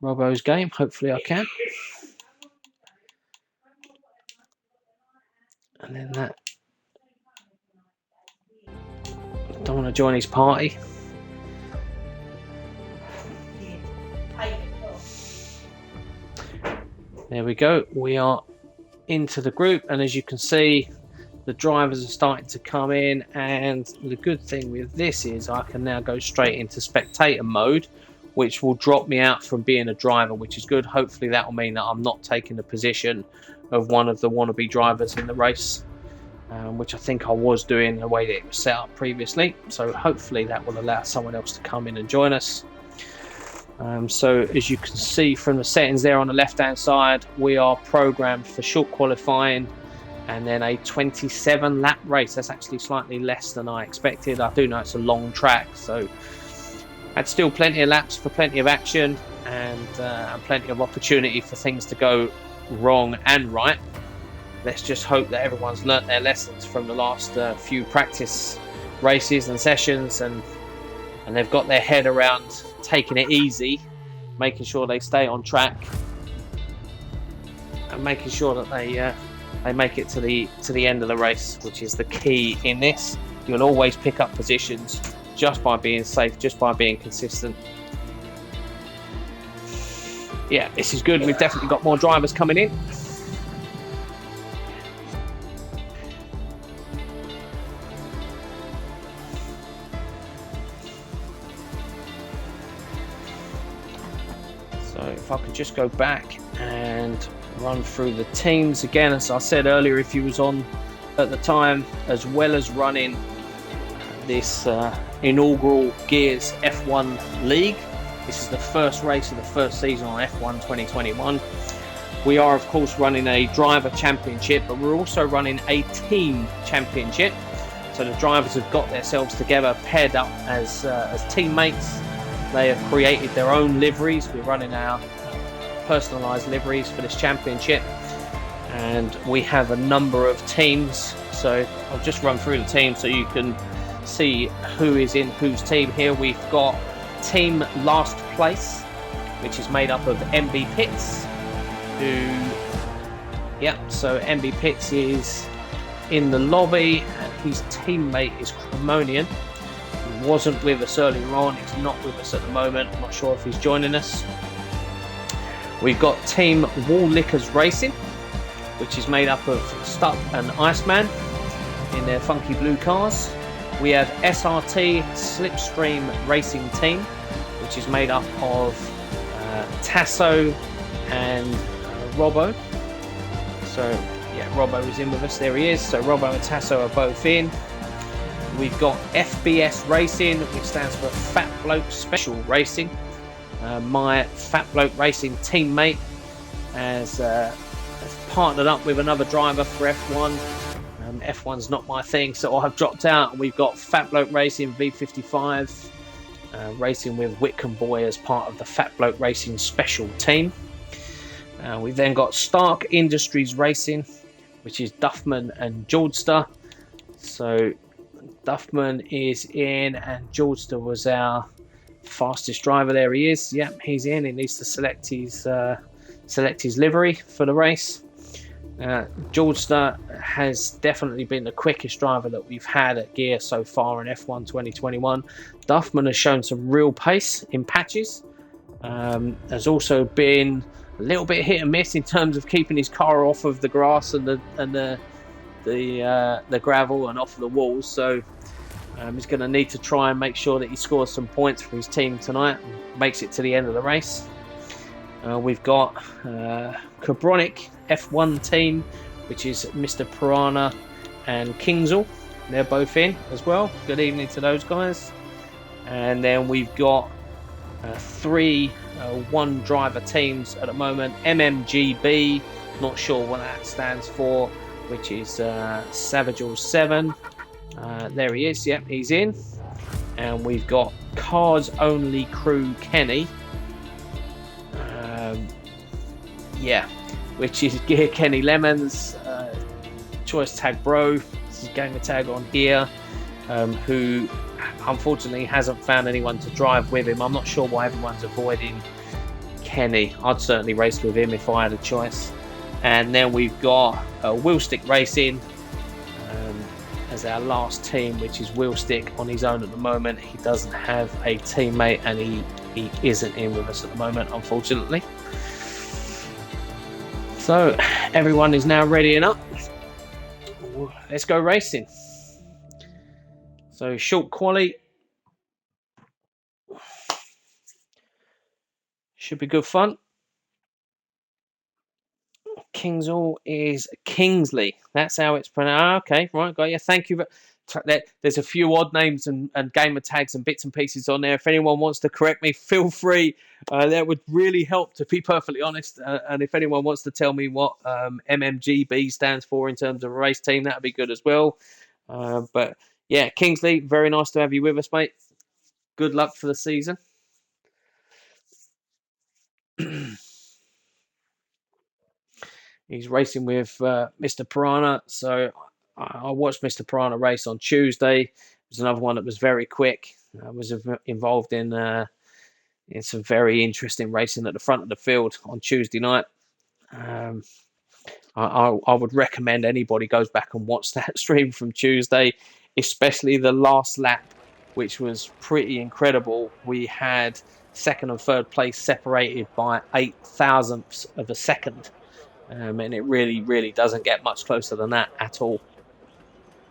Robbo's game. Hopefully I can. And then that. I don't want to join his party. There we go. We are into the group, and as you can see, the drivers are starting to come in, and the good thing with this is I can now go straight into spectator mode, which will drop me out from being a driver, which is good. Hopefully that will mean that I'm not taking the position of one of the wannabe drivers in the race, which I think I was doing the way that it was set up previously. So hopefully that will allow someone else to come in and join us. So as you can see from the settings there on the left hand side, we are programmed for short qualifying and then a 27 lap race. That's actually slightly less than I expected. I do know it's a long track, so had still plenty of laps for plenty of action and plenty of opportunity for things to go wrong and right. Let's just hope that everyone's learnt their lessons from the last few practice races and sessions, and they've got their head around taking it easy, making sure they stay on track, and making sure that they make it to the end of the race, which is the key in this. You'll always pick up positions just by being safe, just by being consistent. Yeah, this is good. We've definitely got more drivers coming in. So if I could just go back and run through the teams again, as I said earlier, if you was on at the time, as well as running this inaugural Gears F1 League. This is the first race of the first season on F1 2021. We are of course running a driver championship, but we're also running a team championship. So the drivers have got themselves together, paired up as teammates. They have created their own liveries. We're running our personalised liveries for this championship, and we have a number of teams. So I'll just run through the teams so you can see who is in whose team here. We've got Team Last Place, which is made up of MB Pitts, so MB Pitts is in the lobby, and his teammate is Cremonian. He wasn't with us earlier on, he's not with us at the moment. I'm not sure if he's joining us. We've got Team Wall Lickers Racing, which is made up of Stuck and Iceman in their funky blue cars. We have SRT Slipstream Racing Team, which is made up of Tasso and Robbo. So yeah, Robbo is in with us. There he is. So Robbo and Tasso are both in. We've got FBS Racing, which stands for Fat Bloke Special Racing. My Fat Bloke Racing teammate has partnered up with another driver for F1. F1's not my thing, so I've dropped out. And we've got Fat Bloke Racing V55 racing with Whitcomb Boy as part of the Fat Bloke Racing special team. We've then got Stark Industries Racing, which is Duffman and Jordster. So Duffman is in, and Jordster was our fastest driver. There he is. Yep, he's in. He needs to select his livery for the race. Georgester has definitely been the quickest driver that we've had at gear so far in F1 2021. Duffman has shown some real pace in patches. Has also been a little bit hit and miss in terms of keeping his car off of the grass and the gravel and off of the walls. So he's going to need to try and make sure that he scores some points for his team tonight and makes it to the end of the race. We've got Cabronic F1 team, which is Mr. Piranha and Kingsall. They're both in as well. Good evening to those guys. And then we've got 3 one driver teams at the moment. MMGB, not sure what that stands for, which is Savagel 7. There he is. Yep, he's in. And we've got Cars Only Crew Kenny. Which is Gear Kenny Lemons, Choice Tag Bro. This is gamer tag on here, who unfortunately hasn't found anyone to drive with him. I'm not sure why everyone's avoiding Kenny. I'd certainly race with him if I had a choice. And then we've got Wheelstick Racing as our last team, which is Wheelstick on his own at the moment. He doesn't have a teammate and he isn't in with us at the moment, unfortunately. So everyone is now readying up. Let's go racing. So short quali. Should be good fun. Kingsall is Kingsley. That's how it's pronounced. Okay, right, got you. Thank you. There's a few odd names and gamer tags and bits and pieces on there. If anyone wants to correct me, feel free. That would really help, to be perfectly honest. And if anyone wants to tell me what MMGB stands for in terms of a race team, that would be good as well. But yeah, Kingsley, very nice to have you with us, mate. Good luck for the season. He's racing with Mr. Piranha. So I watched Mr. Piranha race on Tuesday. It was another one that was very quick. I was involved in some very interesting racing at the front of the field on Tuesday night. I would recommend anybody goes back and watch that stream from Tuesday, especially the last lap, which was pretty incredible. We had second and third place separated by 8 thousandths of a second. And it really, really doesn't get much closer than that at all.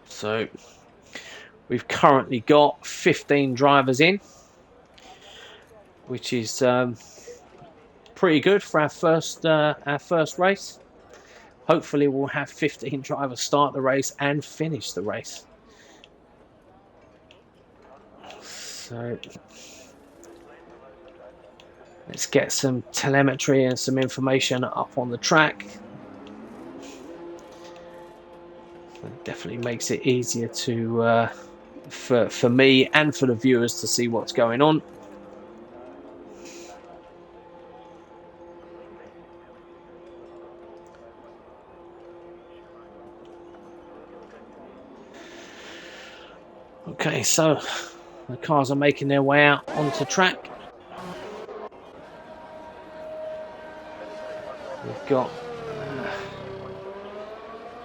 So we've currently got 15 drivers in, which is pretty good for our first race. Hopefully we'll have 15 drivers start the race and finish the race. So let's get some telemetry and some information up on the track. It definitely makes it easier to for me and for the viewers to see what's going on. Okay, so the cars are making their way out onto track. We've got,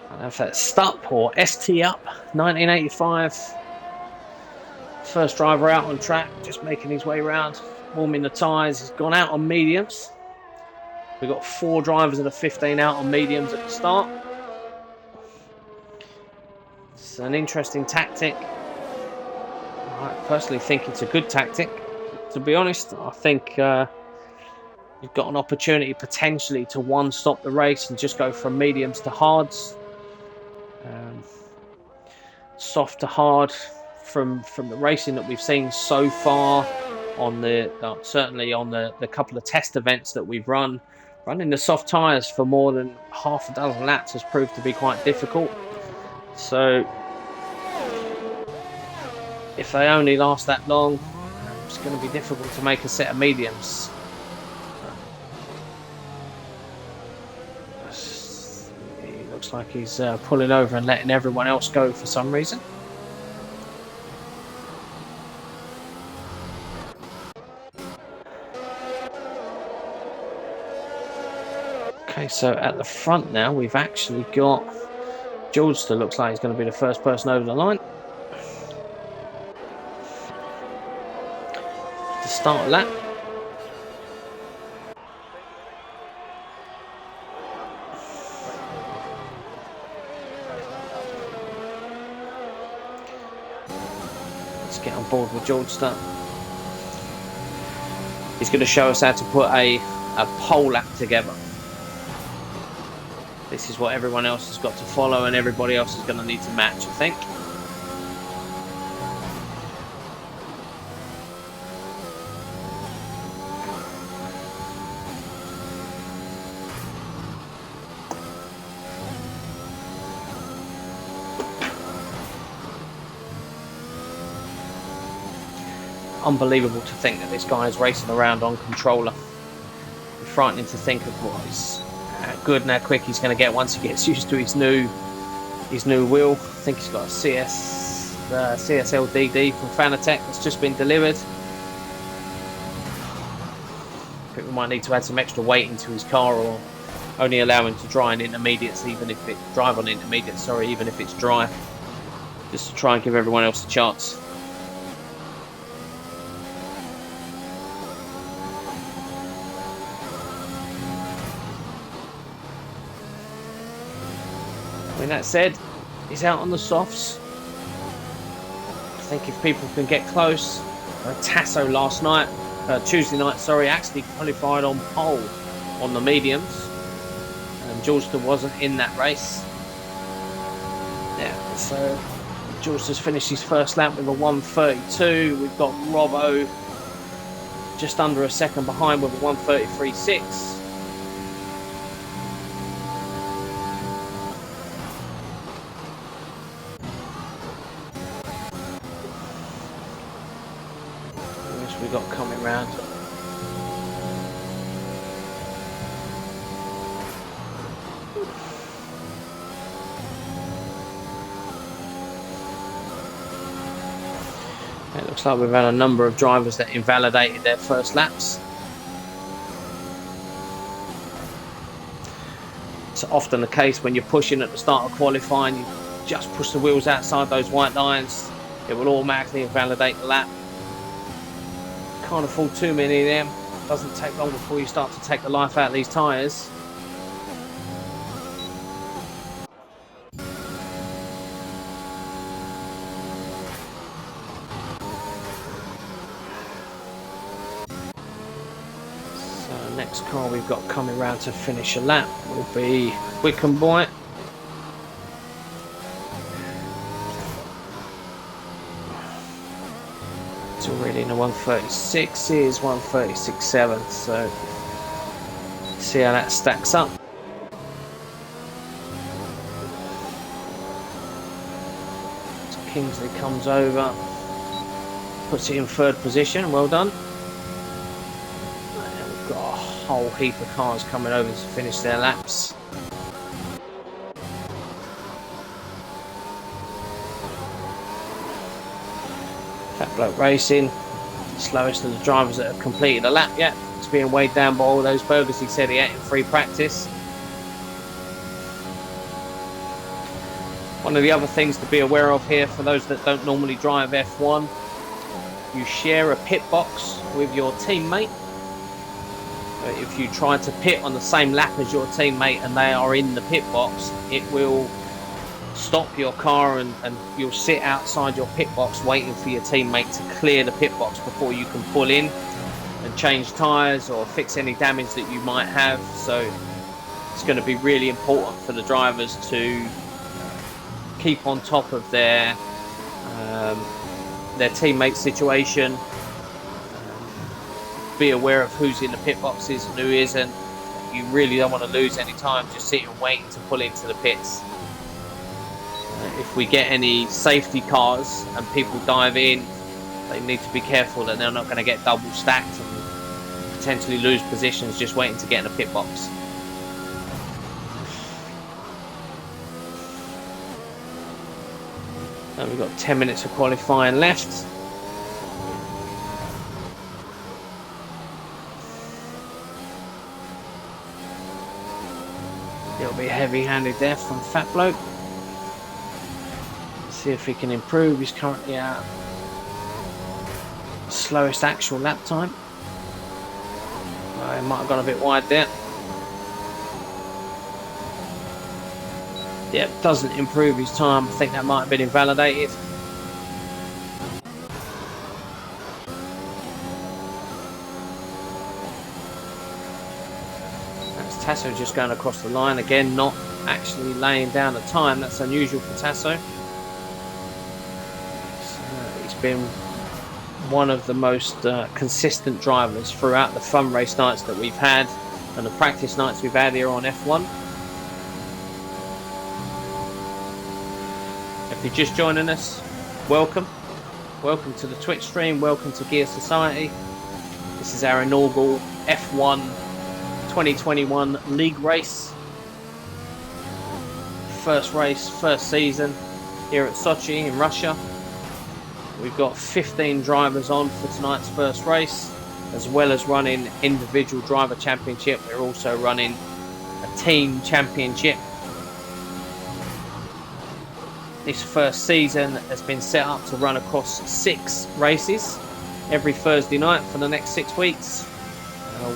I don't know if that's Stup or ST Up, 1985. First driver out on track, just making his way around, warming the tyres. He's gone out on mediums. We've got 4 drivers of the 15 out on mediums at the start. It's an interesting tactic. I personally think it's a good tactic. To be honest, I think you've got an opportunity potentially to one-stop the race and just go from mediums to hards. Soft to hard from the racing that we've seen so far on the certainly on the couple of test events that we've run. Running the soft tyres for more than half a dozen laps has proved to be quite difficult. So if they only last that long, it's going to be difficult to make a set of mediums. It looks like he's pulling over and letting everyone else go for some reason. Okay, so at the front now, we've actually got George. Looks like he's going to be the first person over the line to start a lap. Let's get on board with George. He's going to show us how to put a pole lap together. This is what everyone else has got to follow, and everybody else is going to need to match, I think. Unbelievable to think that this guy is racing around on controller. It's frightening to think of how good and how quick he's going to get once he gets used to his new wheel. I think he's got a CSL DD from Fanatec that's just been delivered. I think we might need to add some extra weight into his car, or only allow him to drive on intermediates, even if it's dry, just to try and give everyone else a chance. That said, he's out on the softs. I think if people can get close, Tasso Tuesday night, actually qualified on pole on the mediums, and Georgeston wasn't in that race. Yeah, so Georgeston's finished his first lap with a 1:32. We've got Robbo just under a second behind with a 1:33.6. Got coming round. It looks like we've had a number of drivers that invalidated their first laps. It's often the case when you're pushing at the start of qualifying, you just push the wheels outside those white lines, it will automatically invalidate the lap. Can't afford too many of them. Doesn't take long before you start to take the life out of these tyres. So next car we've got coming round to finish a lap will be Wickham Boy. Already in a 1:36 is 1:36.7, so see how that stacks up. So Kingsley comes over, puts it in third position. Well done. And we've got a whole heap of cars coming over to finish their laps. Fat Bloke Racing, slowest of the drivers that have completed a lap yet. It's being weighed down by all those burgers he said he ate in free practice. One of the other things to be aware of here for those that don't normally drive F1, you share a pit box with your teammate. If you try to pit on the same lap as your teammate and they are in the pit box, it will stop your car and you'll sit outside your pit box waiting for your teammate to clear the pit box before you can pull in and change tyres or fix any damage that you might have. So it's going to be really important for the drivers to keep on top of their teammate situation, be aware of who's in the pit boxes and who isn't. You really don't want to lose any time just sitting waiting to pull into the pits. If we get any safety cars and people dive in, they need to be careful that they're not going to get double stacked and potentially lose positions just waiting to get in a pit box. Now we've got 10 minutes of qualifying left. Little bit heavy-handed there from Fat Bloke. See if he can improve. He's currently at slowest actual lap time. He might have gone a bit wide there. Yep, doesn't improve his time. I think that might have been invalidated. That's Tasso just going across the line again, not actually laying down the time. That's unusual for Tasso. So he's been one of the most consistent drivers throughout the fun race nights that we've had and the practice nights we've had here on F1. If you're just joining us, welcome. Welcome to the Twitch stream, welcome to Gear Society. This is our inaugural F1 2021 league race. First race, first season here at Sochi in Russia. We've got 15 drivers on for tonight's first race, as well as running individual driver championship. We're also running a team championship. This first season has been set up to run across 6 races every Thursday night for the next 6 weeks.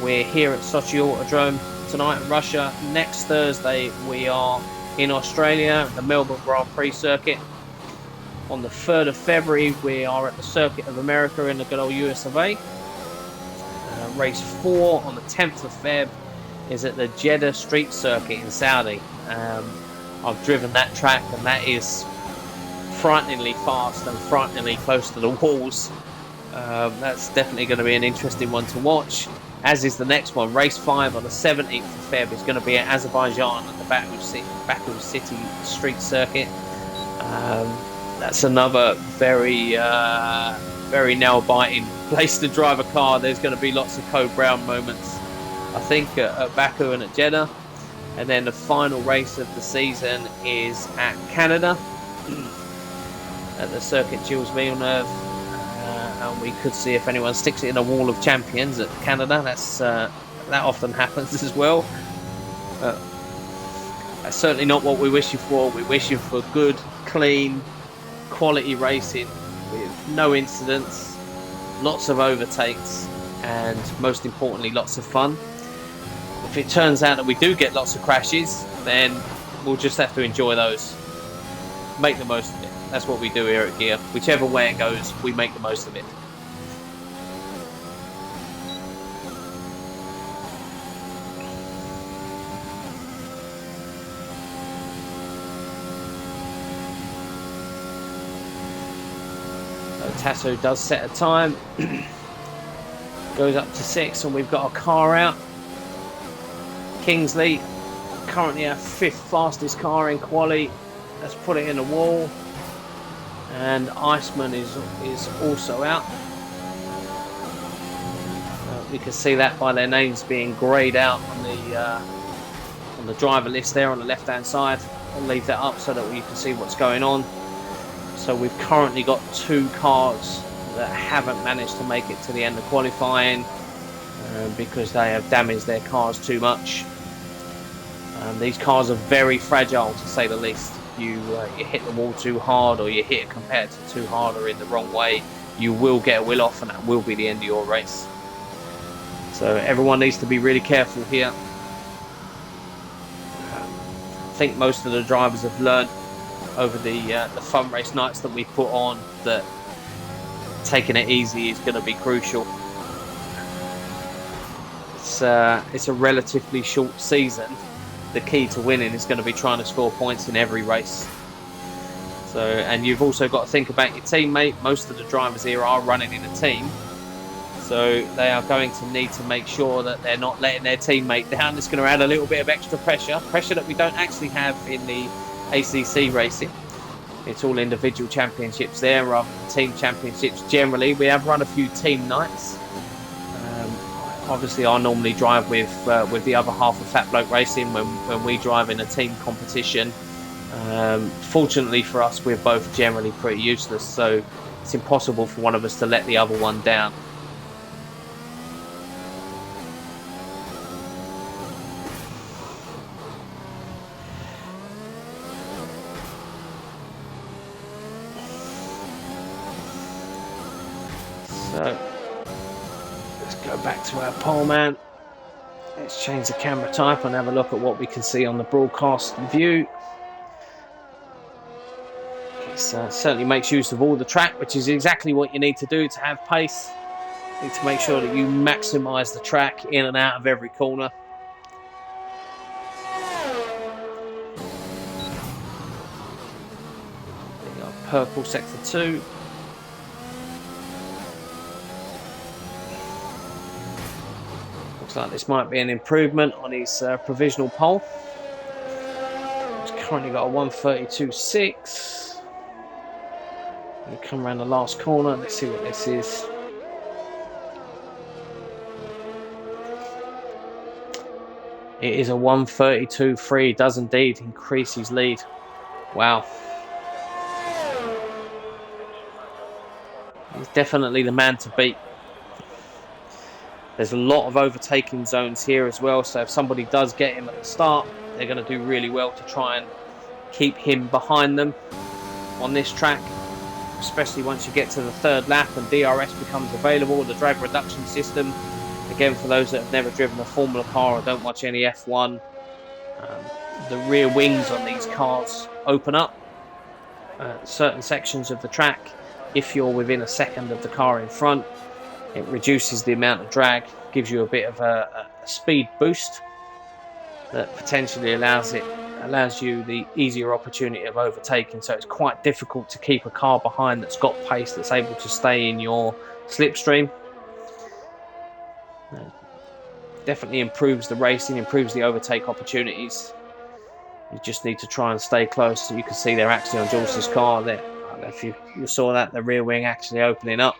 We're here at Sochi Autodrome tonight in Russia. Next Thursday we are in Australia at the Melbourne Grand Prix circuit. On the 3rd of February we are at the Circuit of America in the good old US of A. Race 4 on the 10th of Feb is at the Jeddah Street Circuit in Saudi. I've driven that track and that is frighteningly fast and frighteningly close to the walls. That's definitely going to be an interesting one to watch, as is the next one. Race 5 on the 17th of Feb is going to be at Azerbaijan at the Baku City Street Circuit. That's another very nail-biting place to drive a car. There's going to be lots of Code Brown moments, I think, at Baku and at Jeddah. And then the final race of the season is at Canada, at the Circuit Gilles Villeneuve. And we could see if anyone sticks it in a wall of champions at Canada. That often happens as well. That's certainly not what we wish you for. We wish you for good, clean, quality racing with no incidents, lots of overtakes, and most importantly, lots of fun. If it turns out that we do get lots of crashes, then we'll just have to enjoy those. Make the most of it. That's what we do here at Gear. Whichever way it goes, we make the most of it. So Tasso does set a time. Goes up to 6 and we've got a car out. Kingsley, currently our 5th fastest car in quali. Let's put it in the wall. And Iceman is also out. We can see that by their names being greyed out on the driver list there on the left hand side. I'll leave that up so that you can see what's going on. So we've currently got 2 cars that haven't managed to make it to the end of qualifying because they have damaged their cars too much. These cars are very fragile, to say the least. You hit the wall too hard, or you hit a competitor too hard or in the wrong way, you will get a wheel off and that will be the end of your race. So everyone needs to be really careful here. I think most of the drivers have learned over the fun race nights that we put on that taking it easy is going to be crucial. It's a relatively short season. The key to winning is going to be trying to score points in every race. So, and you've also got to think about your teammate. Most of the drivers here are running in a team, so they are going to need to make sure that they're not letting their teammate down. It's going to add a little bit of extra pressure that we don't actually have in the ACC racing. It's all individual championships there rather than team championships. Generally, we have run a few team nights. Obviously, I normally drive with the other half of Fat Bloke Racing when we drive in a team competition. Fortunately for us, we're both generally pretty useless, so it's impossible for one of us to let the other one down. So let's go back to our pole man. Let's change the camera type and have a look at what we can see on the broadcast view. It certainly makes use of all the track, which is exactly what you need to do to have pace. You need to make sure that you maximise the track in and out of every corner. There you go, purple sector 2. Looks like this might be an improvement on his provisional pole. He's currently got a 1:32.6. We come around the last corner. Let's see what this is. It is a 1:32.3. Does indeed increase his lead. Wow. He's definitely the man to beat. There's a lot of overtaking zones here as well, so if somebody does get him at the start, they're going to do really well to try and keep him behind them on this track, especially once you get to the third lap and DRS becomes available, the drag reduction system. Again, for those that have never driven a Formula car or don't watch any F1, the rear wings on these cars open up certain sections of the track. If you're within a second of the car in front, it reduces the amount of drag, gives you a bit of a speed boost that potentially allows you the easier opportunity of overtaking. So it's quite difficult to keep a car behind that's got pace, that's able to stay in your slipstream. Definitely improves the racing, improves the overtake opportunities. You just need to try and stay close. So you can see they're actually on Jules' car there. I don't know if you saw that, the rear wing actually opening up,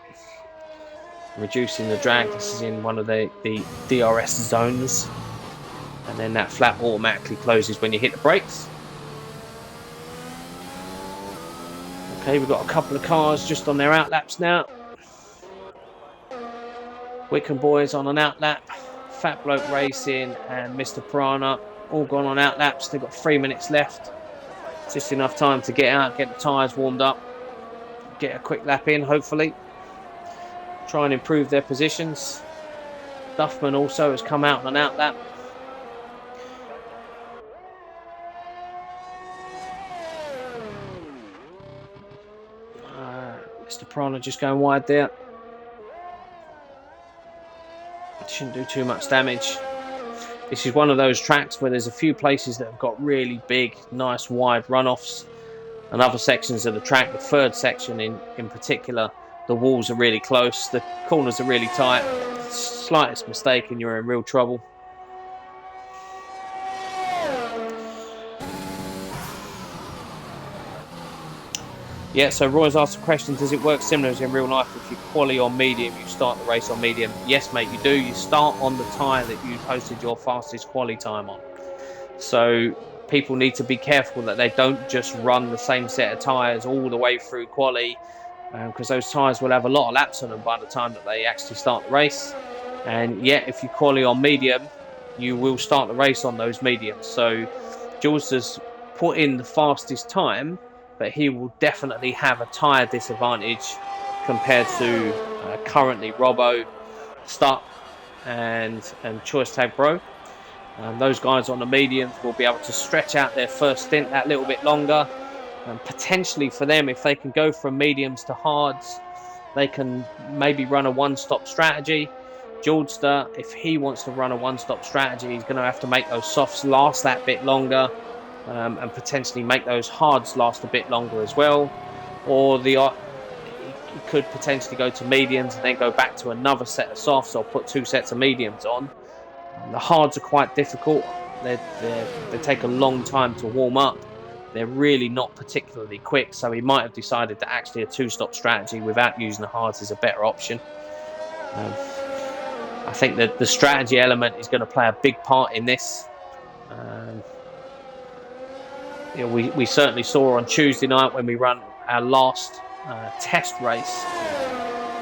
reducing the drag. This is in one of the DRS zones, and then that flap automatically closes when you hit the brakes. Okay, we've got a couple of cars just on their outlaps now. Wickham Boys on an outlap, Fat Bloke Racing and Mr. Piranha all gone on outlaps. They've got 3 minutes left, just enough time to get out, get the tyres warmed up, get a quick lap in hopefully, try and improve their positions. Duffman also has come out on an outlap. Mr. Piranha just going wide there. Shouldn't do too much damage. This is one of those tracks where there's a few places that have got really big, nice wide runoffs, and other sections of the track, the third section in particular, the walls are really close, the corners are really tight. Slightest mistake and you're in real trouble. Yeah, so Roy's asked a question, does it work similar as in real life? If you quali on medium, you start the race on medium? Yes, mate, you do. You start on the tyre that you posted your fastest quali time on. So people need to be careful that they don't just run the same set of tyres all the way through quali, because those tyres will have a lot of laps on them by the time that they actually start the race. And yet, if you quali on medium, you will start the race on those mediums. So Jules has put in the fastest time, but he will definitely have a tyre disadvantage compared to currently Robbo, Stuck and Choice Tag Bro. Those guys on the mediums will be able to stretch out their first stint that little bit longer. And potentially for them, if they can go from mediums to hards, they can maybe run a one-stop strategy. Jordster, if he wants to run a one-stop strategy, he's going to have to make those softs last that bit longer. And potentially make those hards last a bit longer as well. Or he could potentially go to mediums and then go back to another set of softs, or put 2 sets of mediums on. The hards are quite difficult. They take a long time to warm up. They're really not particularly quick, so he might have decided that actually a 2-stop strategy without using the hards is a better option. I think that the strategy element is going to play a big part in this. You know, we certainly saw on Tuesday night when we ran our last test race,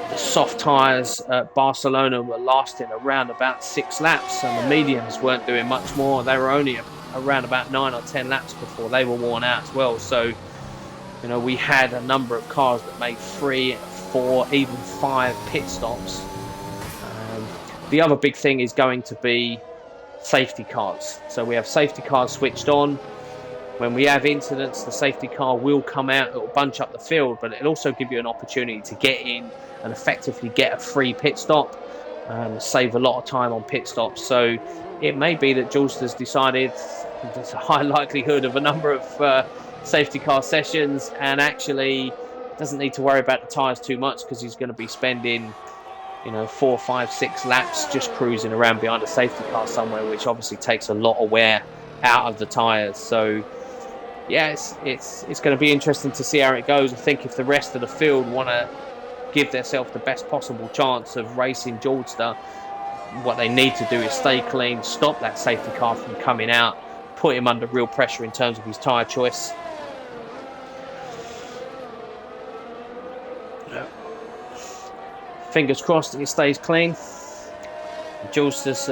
the soft tyres at Barcelona were lasting around about 6 laps, and the mediums weren't doing much more. They were only around about 9 or 10 laps before they were worn out as well. So, you know, we had a number of cars that made 3, 4, even 5 pit stops. The other big thing is going to be safety cars. So we have safety cars switched on. When we have incidents, the safety car will come out, it will bunch up the field, but it'll also give you an opportunity to get in and effectively get a free pit stop, save a lot of time on pit stops. So it may be that Julster's decided there's a high likelihood of a number of safety car sessions, and actually doesn't need to worry about the tyres too much, because he's going to be spending 4, 5, 6 laps just cruising around behind a safety car somewhere, which obviously takes a lot of wear out of the tyres. So yeah, it's going to be interesting to see how it goes. I think if the rest of the field want to give themselves the best possible chance of racing Georgester, what they need to do is stay clean, stop that safety car from coming out, put him under real pressure in terms of his tyre choice. Fingers crossed that he stays clean. Julster's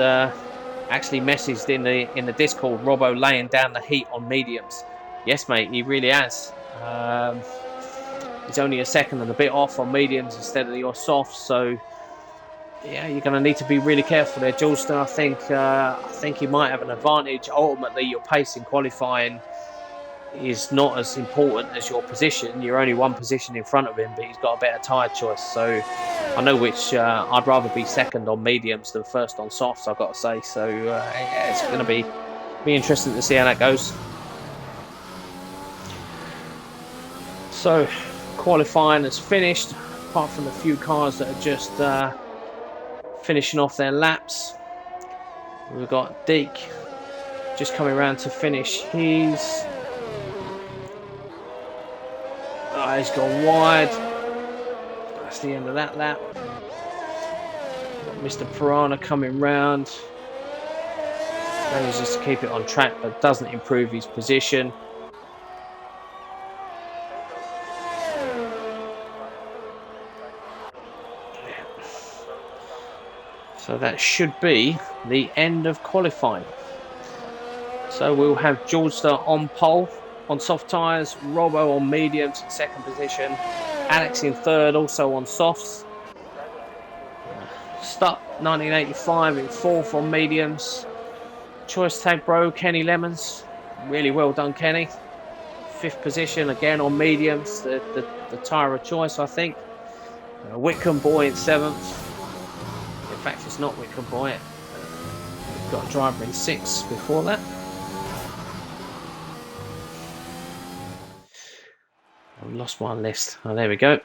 actually messaged in the Discord, Robbo laying down the heat on mediums. Yes, mate, he really has. He's only a second and a bit off on mediums instead of your softs, so yeah, you're going to need to be really careful there, Julster. I think he might have an advantage. Ultimately, your pace in qualifying is not as important as your position. You're only one position in front of him, but he's got a better tyre choice. So I know which I'd rather be second on mediums than first on softs, I've got to say. So yeah, it's going to be interesting to see how that goes. So qualifying has finished, apart from a few cars that are just finishing off their laps. We've got Deek just coming around to finish his. He's gone wide. That's the end of that lap. Got Mr. Piranha coming round. Manages to keep it on track, but doesn't improve his position. So that should be the end of qualifying. So we'll have Georgester on pole on soft tyres, Robbo on mediums in second position, Alex in third, also on softs. Stuck 1985 in fourth on mediums. Choice tag bro, Kenny Lemons. Really well done, Kenny. Fifth position again on mediums, the tyre of choice, I think. Whitcomb boy in seventh. In fact, it's not Whitcomb boy. We've got a driver in sixth before that. I've lost my list. Oh, there we go.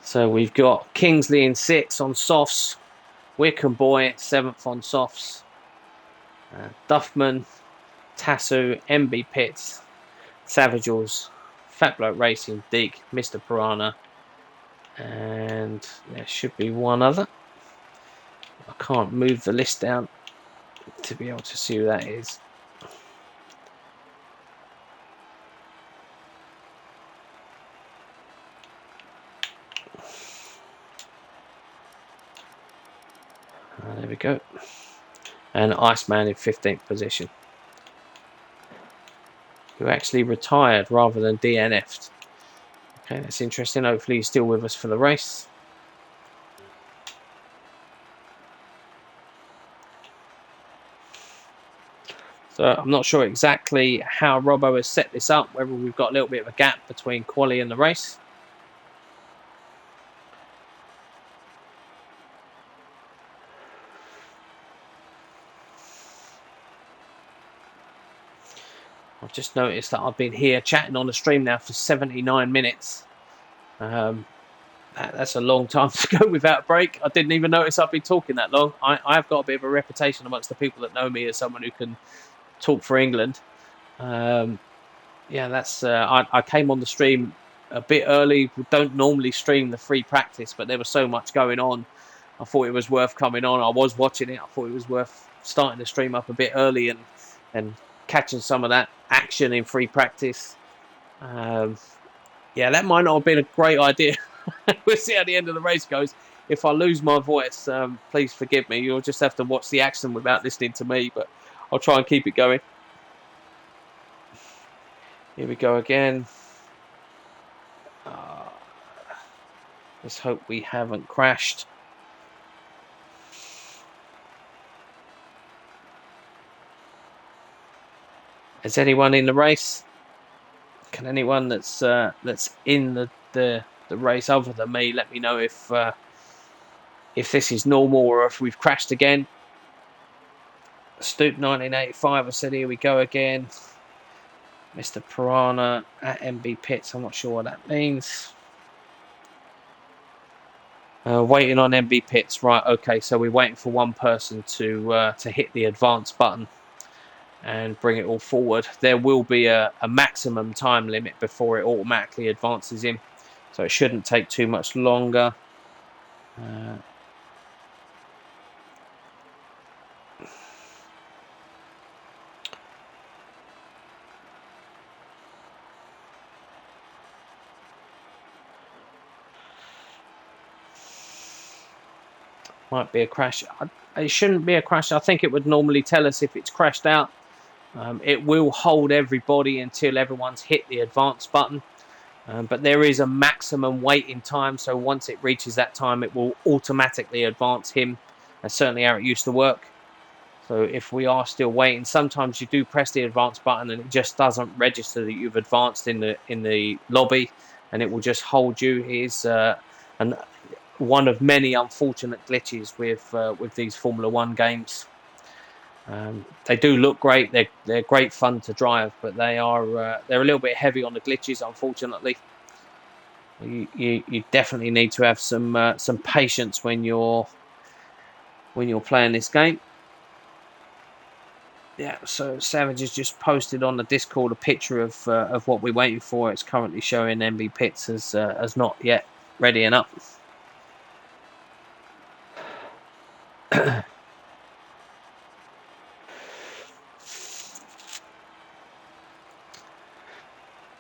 So we've got Kingsley in sixth on softs. Whitcomb boy seventh on softs. Duffman, Tasso, MB Pitts, Savagels, Fat Bloke Racing, Deek, Mr. Piranha, and there should be one other. I can't move the list down to be able to see who that is. There we go. And Iceman in 15th position, who actually retired rather than DNF'd. Okay, that's interesting. Hopefully he's still with us for the race. So I'm not sure exactly how Robbo has set this up, whether we've got a little bit of a gap between quali and the race. I've just noticed that I've been here chatting on the stream now for 79 minutes. That's a long time to go without a break. I didn't even notice I've been talking that long. I have got a bit of a reputation amongst the people that know me as someone who can talk for England. Yeah, that's. I came on the stream a bit early. We don't normally stream the free practice, but there was so much going on. I thought it was worth coming on. I was watching it. I thought it was worth starting the stream up a bit early and catching some of that action in free practice. Yeah, that might not have been a great idea. We'll see how the end of the race goes. If I lose my voice, please forgive me. You'll just have to watch the action without listening to me, but I'll try and keep it going. Here we go again. Let's hope we haven't crashed. Is anyone in the race? Can anyone that's in the race other than me let me know if this is normal or if we've crashed again? Stoop 1985, I said here we go again. Mr. Piranha at MB Pits, I'm not sure what that means. Waiting on MB Pits, right? Okay, so we're waiting for one person to hit the advance button and bring it all forward. There will be a maximum time limit before it automatically advances him, so it shouldn't take too much longer. Might be a crash. It shouldn't be a crash. I think it would normally tell us if it's crashed out. It will hold everybody until everyone's hit the advance button. But there is a maximum waiting time. So once it reaches that time, it will automatically advance him. That's certainly how it used to work. So if we are still waiting, sometimes you do press the advance button and it just doesn't register that you've advanced in the lobby, and it will just hold you. Here's one of many unfortunate glitches with these Formula One games. They do look great. They're great fun to drive, but they're a little bit heavy on the glitches, unfortunately. You definitely need to have some patience when you're playing this game. Yeah, so Savage has just posted on the Discord a picture of what we're waiting for. It's currently showing MB Pits as not yet ready and up.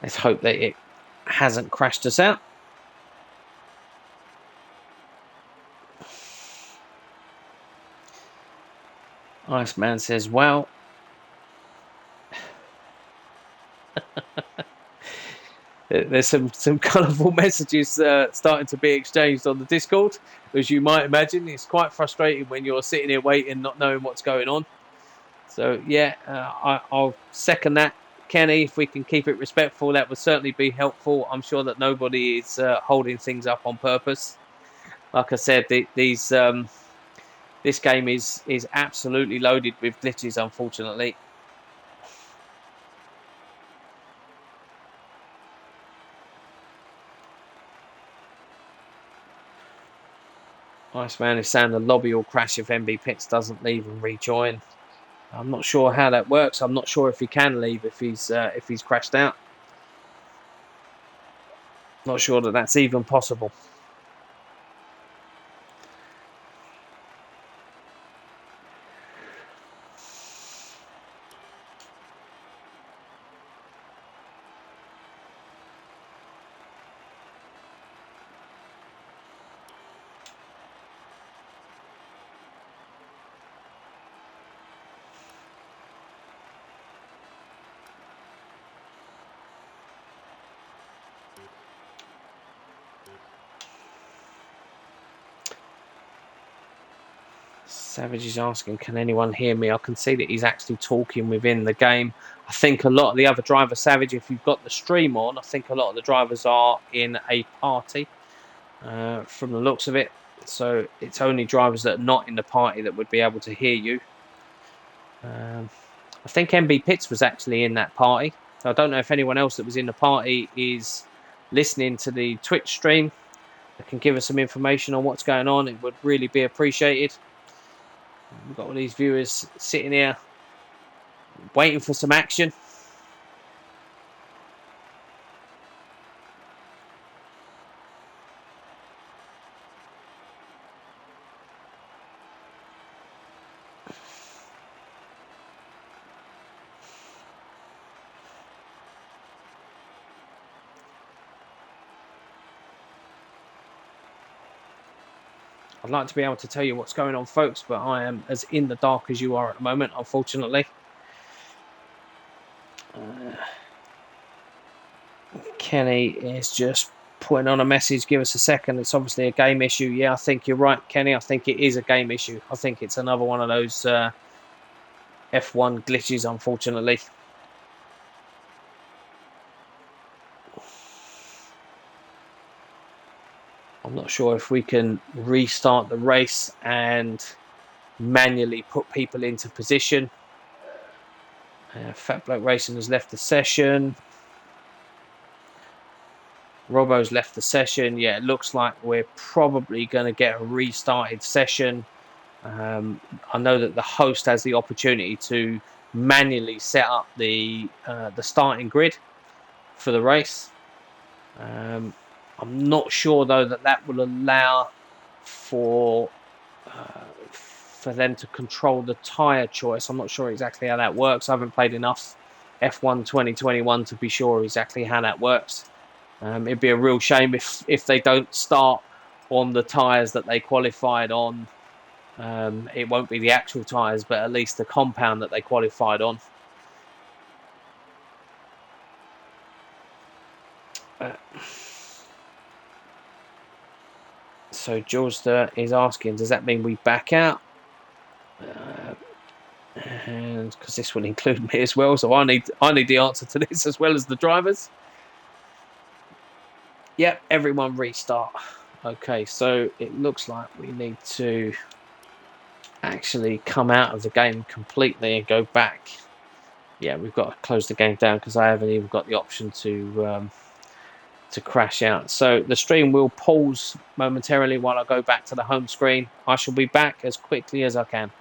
Let's hope that it hasn't crashed us out. Iceman says, well, there's some colourful messages starting to be exchanged on the Discord. As you might imagine, it's quite frustrating when you're sitting here waiting, not knowing what's going on. So, yeah, I'll second that. Kenny, if we can keep it respectful, that would certainly be helpful. I'm sure that nobody is holding things up on purpose. Like I said, this game is absolutely loaded with glitches, unfortunately. Iceman is saying the lobby will crash if MB Pits doesn't leave and rejoin. I'm not sure how that works. I'm not sure if he can leave if he's crashed out. Not sure that that's even possible. Savage is asking, can anyone hear me? I can see that he's actually talking within the game. I think a lot of the other drivers, Savage, if you've got the stream on, I think a lot of the drivers are in a party from the looks of it. So it's only drivers that are not in the party that would be able to hear you. I think MB Pits was actually in that party. So I don't know if anyone else that was in the party is listening to the Twitch stream that can give us some information on what's going on. It would really be appreciated. We've got all these viewers sitting here waiting for some action. I'd like to be able to tell you what's going on, folks, but I am as in the dark as you are at the moment, unfortunately. Kenny is just putting on a message, give us a second. It's obviously a game issue. Yeah, I think you're right, Kenny. I think it is a game issue. I think it's another one of those F1 glitches, unfortunately. I'm not sure if we can restart the race and manually put people into position. Fat Bloke Racing has left the session. Robbo's left the session. Yeah, it looks like we're probably going to get a restarted session. I know that the host has the opportunity to manually set up the starting grid for the race. I'm not sure though that will allow for them to control the tyre choice. I'm not sure exactly how that works. I haven't played enough F1 2021 to be sure exactly how that works. It'd be a real shame if they don't start on the tyres that they qualified on. It won't be the actual tyres, but at least the compound that they qualified on. So George is asking, does that mean we back out? And because this will include me as well, so I need the answer to this as well as the drivers. Yep, everyone restart. Okay, so it looks like we need to actually come out of the game completely and go back. Yeah, we've got to close the game down because I haven't even got the option to crash out. So the stream will pause momentarily while I go back to the home screen. I shall be back as quickly as I can.